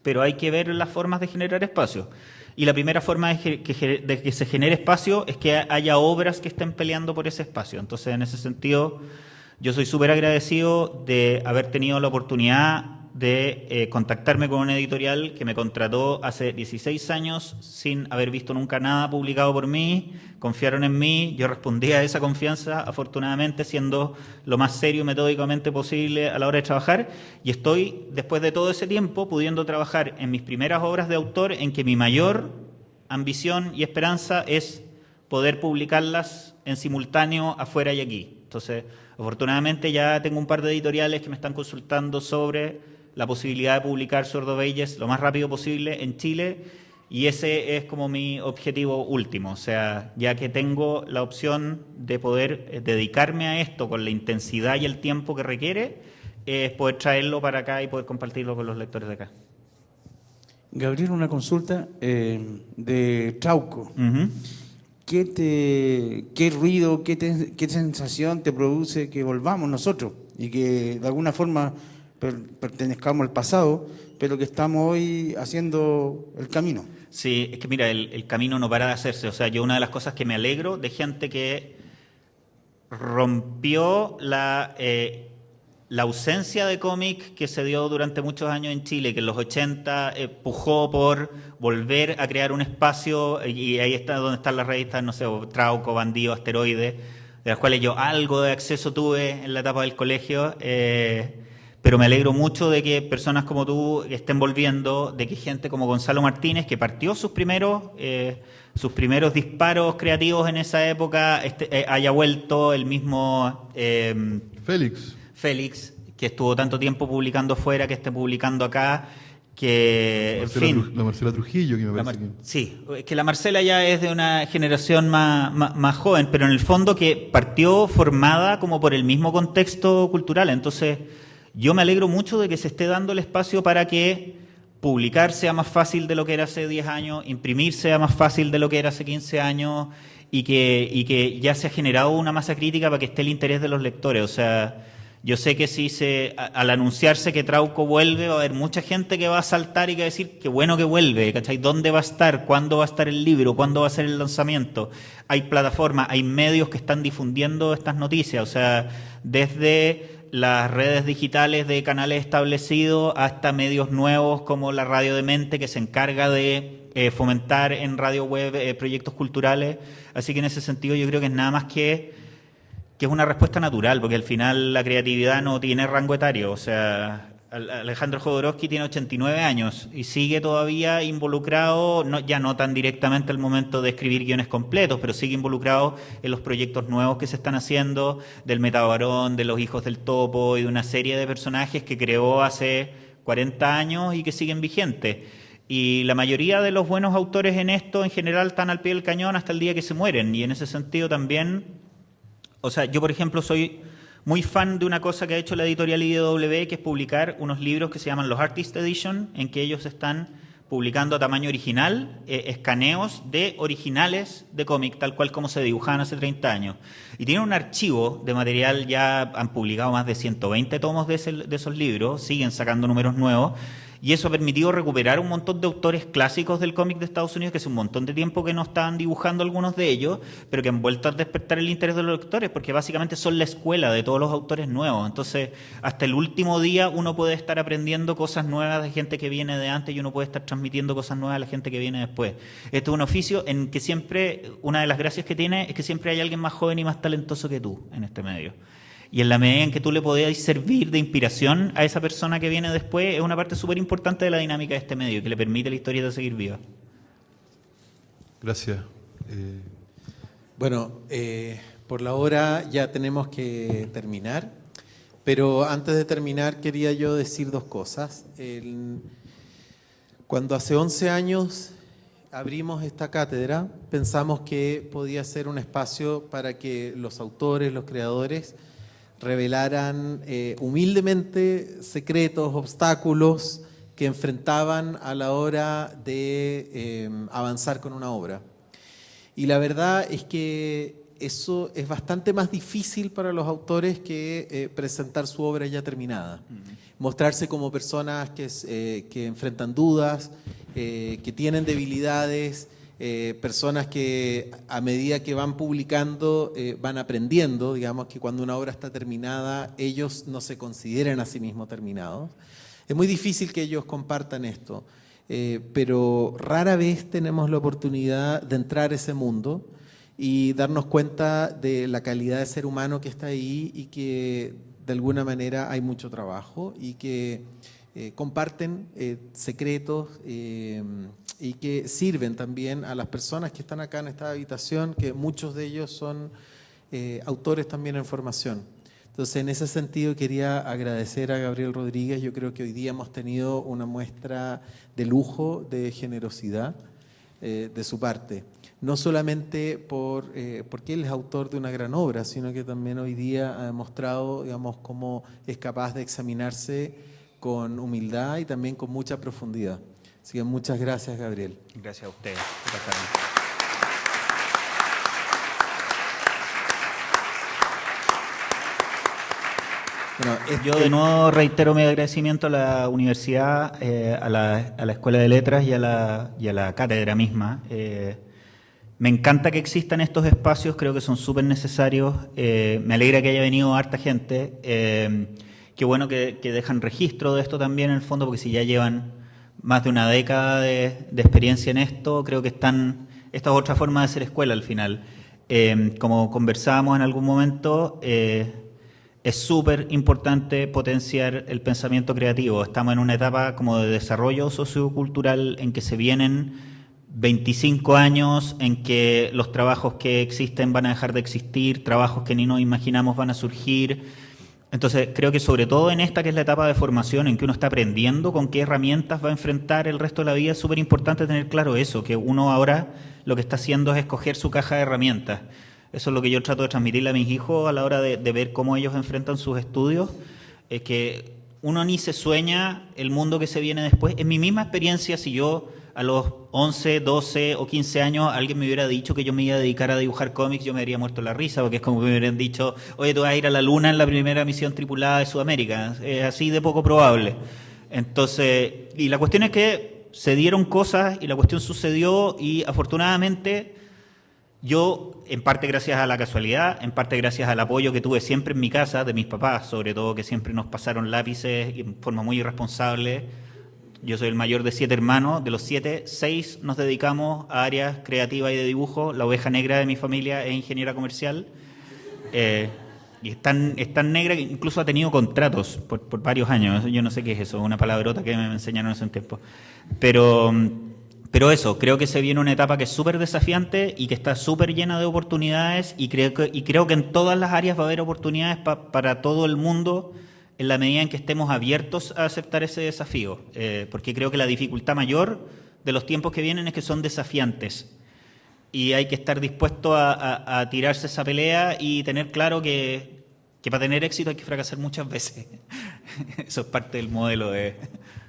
Speaker 3: Pero hay que ver las formas de generar espacio. Y la primera forma de que se genere espacio es que haya obras que estén peleando por ese espacio. Entonces, en ese sentido, yo soy súper agradecido de haber tenido la oportunidad de contactarme con una editorial que me contrató hace 16 años sin haber visto nunca nada publicado por mí. Confiaron en mí, yo respondí a esa confianza, afortunadamente, siendo lo más serio y metódicamente posible a la hora de trabajar, y estoy, después de todo ese tiempo, pudiendo trabajar en mis primeras obras de autor, en que mi mayor ambición y esperanza es poder publicarlas en simultáneo afuera y aquí. Entonces, afortunadamente ya tengo un par de editoriales que me están consultando sobre la posibilidad de publicar Sword of Ages lo más rápido posible en Chile, y ese es como mi objetivo último. O sea, ya que tengo la opción de poder dedicarme a esto con la intensidad y el tiempo que requiere, es poder traerlo para acá y poder compartirlo con los lectores de acá.
Speaker 6: Gabriel, una consulta de Trauco.
Speaker 3: Uh-huh.
Speaker 6: ¿Qué ruido, qué sensación te produce que volvamos nosotros y que de alguna forma pertenezcamos al pasado, pero que estamos hoy haciendo el camino.
Speaker 3: Sí, es que mira, el camino no para de hacerse. O sea, yo una de las cosas que me alegro de gente que rompió la ausencia de cómic que se dio durante muchos años en Chile, que en los 80 pujó por volver a crear un espacio, y ahí está donde están las revistas, no sé, Trauco, Bandido, Asteroide, de las cuales yo algo de acceso tuve en la etapa del colegio, pero me alegro mucho de que personas como tú estén volviendo, de que gente como Gonzalo Martínez, que partió sus primeros disparos creativos en esa época, haya vuelto, el mismo Félix, que estuvo tanto tiempo publicando fuera, que esté publicando acá, que, en fin...
Speaker 2: La Marcela Trujillo, que me parece que...
Speaker 3: Sí, es que la Marcela ya es de una generación más joven, pero en el fondo que partió formada como por el mismo contexto cultural. Entonces, yo me alegro mucho de que se esté dando el espacio para que publicar sea más fácil de lo que era hace 10 años, imprimir sea más fácil de lo que era hace 15 años, y que ya se ha generado una masa crítica para que esté el interés de los lectores. O sea... Yo sé que si al anunciarse que Trauco vuelve, va a haber mucha gente que va a saltar y que va a decir qué bueno que vuelve, ¿cachai? ¿Dónde va a estar? ¿Cuándo va a estar el libro? ¿Cuándo va a ser el lanzamiento? Hay plataformas, hay medios que están difundiendo estas noticias, o sea, desde las redes digitales de canales establecidos hasta medios nuevos como la Radio Demente, que se encarga de fomentar en radio web proyectos culturales. Así que en ese sentido yo creo que es nada más que es una respuesta natural, porque al final la creatividad no tiene rango etario. O sea, Alejandro Jodorowsky tiene 89 años y sigue todavía involucrado, ya no tan directamente al momento de escribir guiones completos, pero sigue involucrado en los proyectos nuevos que se están haciendo, del Metabarón, de los Hijos del Topo y de una serie de personajes que creó hace 40 años y que siguen vigentes. Y la mayoría de los buenos autores en esto, en general, están al pie del cañón hasta el día que se mueren. Y en ese sentido también... O sea, yo, por ejemplo, soy muy fan de una cosa que ha hecho la editorial IDW, que es publicar unos libros que se llaman los Artist Edition, en que ellos están publicando a tamaño original escaneos de originales de cómic, tal cual como se dibujaban hace 30 años. Y tienen un archivo de material, ya han publicado más de 120 tomos de esos libros, siguen sacando números nuevos, y eso ha permitido recuperar un montón de autores clásicos del cómic de Estados Unidos que hace un montón de tiempo que no estaban dibujando algunos de ellos, pero que han vuelto a despertar el interés de los lectores, porque básicamente son la escuela de todos los autores nuevos. Entonces, hasta el último día uno puede estar aprendiendo cosas nuevas de gente que viene de antes y uno puede estar transmitiendo cosas nuevas a la gente que viene después. Este es un oficio en que siempre, una de las gracias que tiene es que siempre hay alguien más joven y más talentoso que tú en este medio. Y en la medida en que tú le podías servir de inspiración a esa persona que viene después, es una parte súper importante de la dinámica de este medio, que le permite a la historia de seguir viva.
Speaker 2: Gracias.
Speaker 1: Bueno, por la hora ya tenemos que terminar, pero antes de terminar quería yo decir dos cosas. Cuando hace 11 años abrimos esta cátedra, pensamos que podía ser un espacio para que los autores, los creadores, revelaran humildemente secretos, obstáculos que enfrentaban a la hora de avanzar con una obra. Y la verdad es que eso es bastante más difícil para los autores que presentar su obra ya terminada. Mostrarse como personas que enfrentan dudas, que tienen debilidades, personas que a medida que van publicando van aprendiendo, digamos que cuando una obra está terminada ellos no se consideran a sí mismos terminados. Es muy difícil que ellos compartan esto, pero rara vez tenemos la oportunidad de entrar a ese mundo y darnos cuenta de la calidad de ser humano que está ahí y que de alguna manera hay mucho trabajo y que comparten secretos y que sirven también a las personas que están acá en esta habitación, que muchos de ellos son autores también en formación. Entonces, en ese sentido quería agradecer a Gabriel Rodríguez. Yo creo que hoy día hemos tenido una muestra de lujo, de generosidad de su parte. No solamente porque él es autor de una gran obra, sino que también hoy día ha demostrado, digamos, cómo es capaz de examinarse con humildad y también con mucha profundidad. Así que muchas gracias, Gabriel.
Speaker 3: Gracias a ustedes.
Speaker 1: Bueno,
Speaker 3: Yo de nuevo reitero mi agradecimiento a la universidad, a la Escuela de Letras y a la cátedra misma. Me encanta que existan estos espacios, creo que son súper necesarios. Me alegra que haya venido harta gente. Qué bueno que dejan registro de esto también en el fondo, porque si ya llevan más de una década de experiencia en esto, creo que esta es otra forma de hacer escuela al final. Como conversábamos en algún momento, es súper importante potenciar el pensamiento creativo. Estamos en una etapa como de desarrollo sociocultural en que se vienen 25 años, en que los trabajos que existen van a dejar de existir, trabajos que ni nos imaginamos van a surgir. Entonces, creo que sobre todo en esta que es la etapa de formación, en que uno está aprendiendo con qué herramientas va a enfrentar el resto de la vida, es súper importante tener claro eso, que uno ahora lo que está haciendo es escoger su caja de herramientas. Eso es lo que yo trato de transmitirle a mis hijos a la hora de ver cómo ellos enfrentan sus estudios, es que uno ni se sueña el mundo que se viene después. En mi misma experiencia, si yo a los 11, 12 o 15 años alguien me hubiera dicho que yo me iba a dedicar a dibujar cómics, yo me habría muerto la risa, porque es como que me hubieran dicho, oye, tú vas a ir a la luna en la primera misión tripulada de Sudamérica. Es así de poco probable. Entonces, y la cuestión es que se dieron cosas y la cuestión sucedió y afortunadamente yo, en parte gracias a la casualidad, en parte gracias al apoyo que tuve siempre en mi casa, de mis papás, sobre todo, que siempre nos pasaron lápices en forma muy irresponsable. Yo soy el mayor de 7 hermanos, de los 7, 6 nos dedicamos a áreas creativas y de dibujo. La oveja negra de mi familia es ingeniera comercial. Y es tan negra que incluso ha tenido contratos por varios años. Yo no sé qué es eso, una palabrota que me enseñaron hace un tiempo. Pero eso, creo que se viene una etapa que es súper desafiante y que está súper llena de oportunidades y creo que en todas las áreas va a haber oportunidades para todo el mundo en la medida en que estemos abiertos a aceptar ese desafío. Porque creo que la dificultad mayor de los tiempos que vienen es que son desafiantes y hay que estar dispuesto a tirarse esa pelea y tener claro que para tener éxito hay que fracasar muchas veces. Eso es parte del modelo de...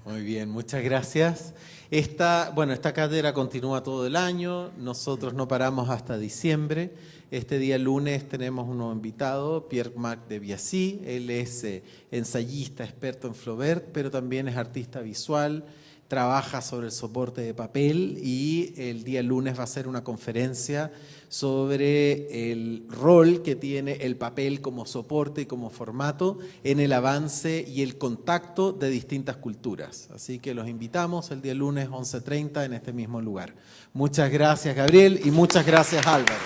Speaker 1: Muy bien, muchas gracias. Esta cátedra continúa todo el año, nosotros no paramos hasta diciembre. Este día lunes tenemos un nuevo invitado, Pierre-Marc de Biasy. Él es ensayista, experto en Flaubert, pero también es artista visual, trabaja sobre el soporte de papel y el día lunes va a hacer una conferencia sobre el rol que tiene el papel como soporte y como formato en el avance y el contacto de distintas culturas. Así que los invitamos el día lunes 11:30 en este mismo lugar. Muchas gracias, Gabriel, y muchas gracias, Álvaro.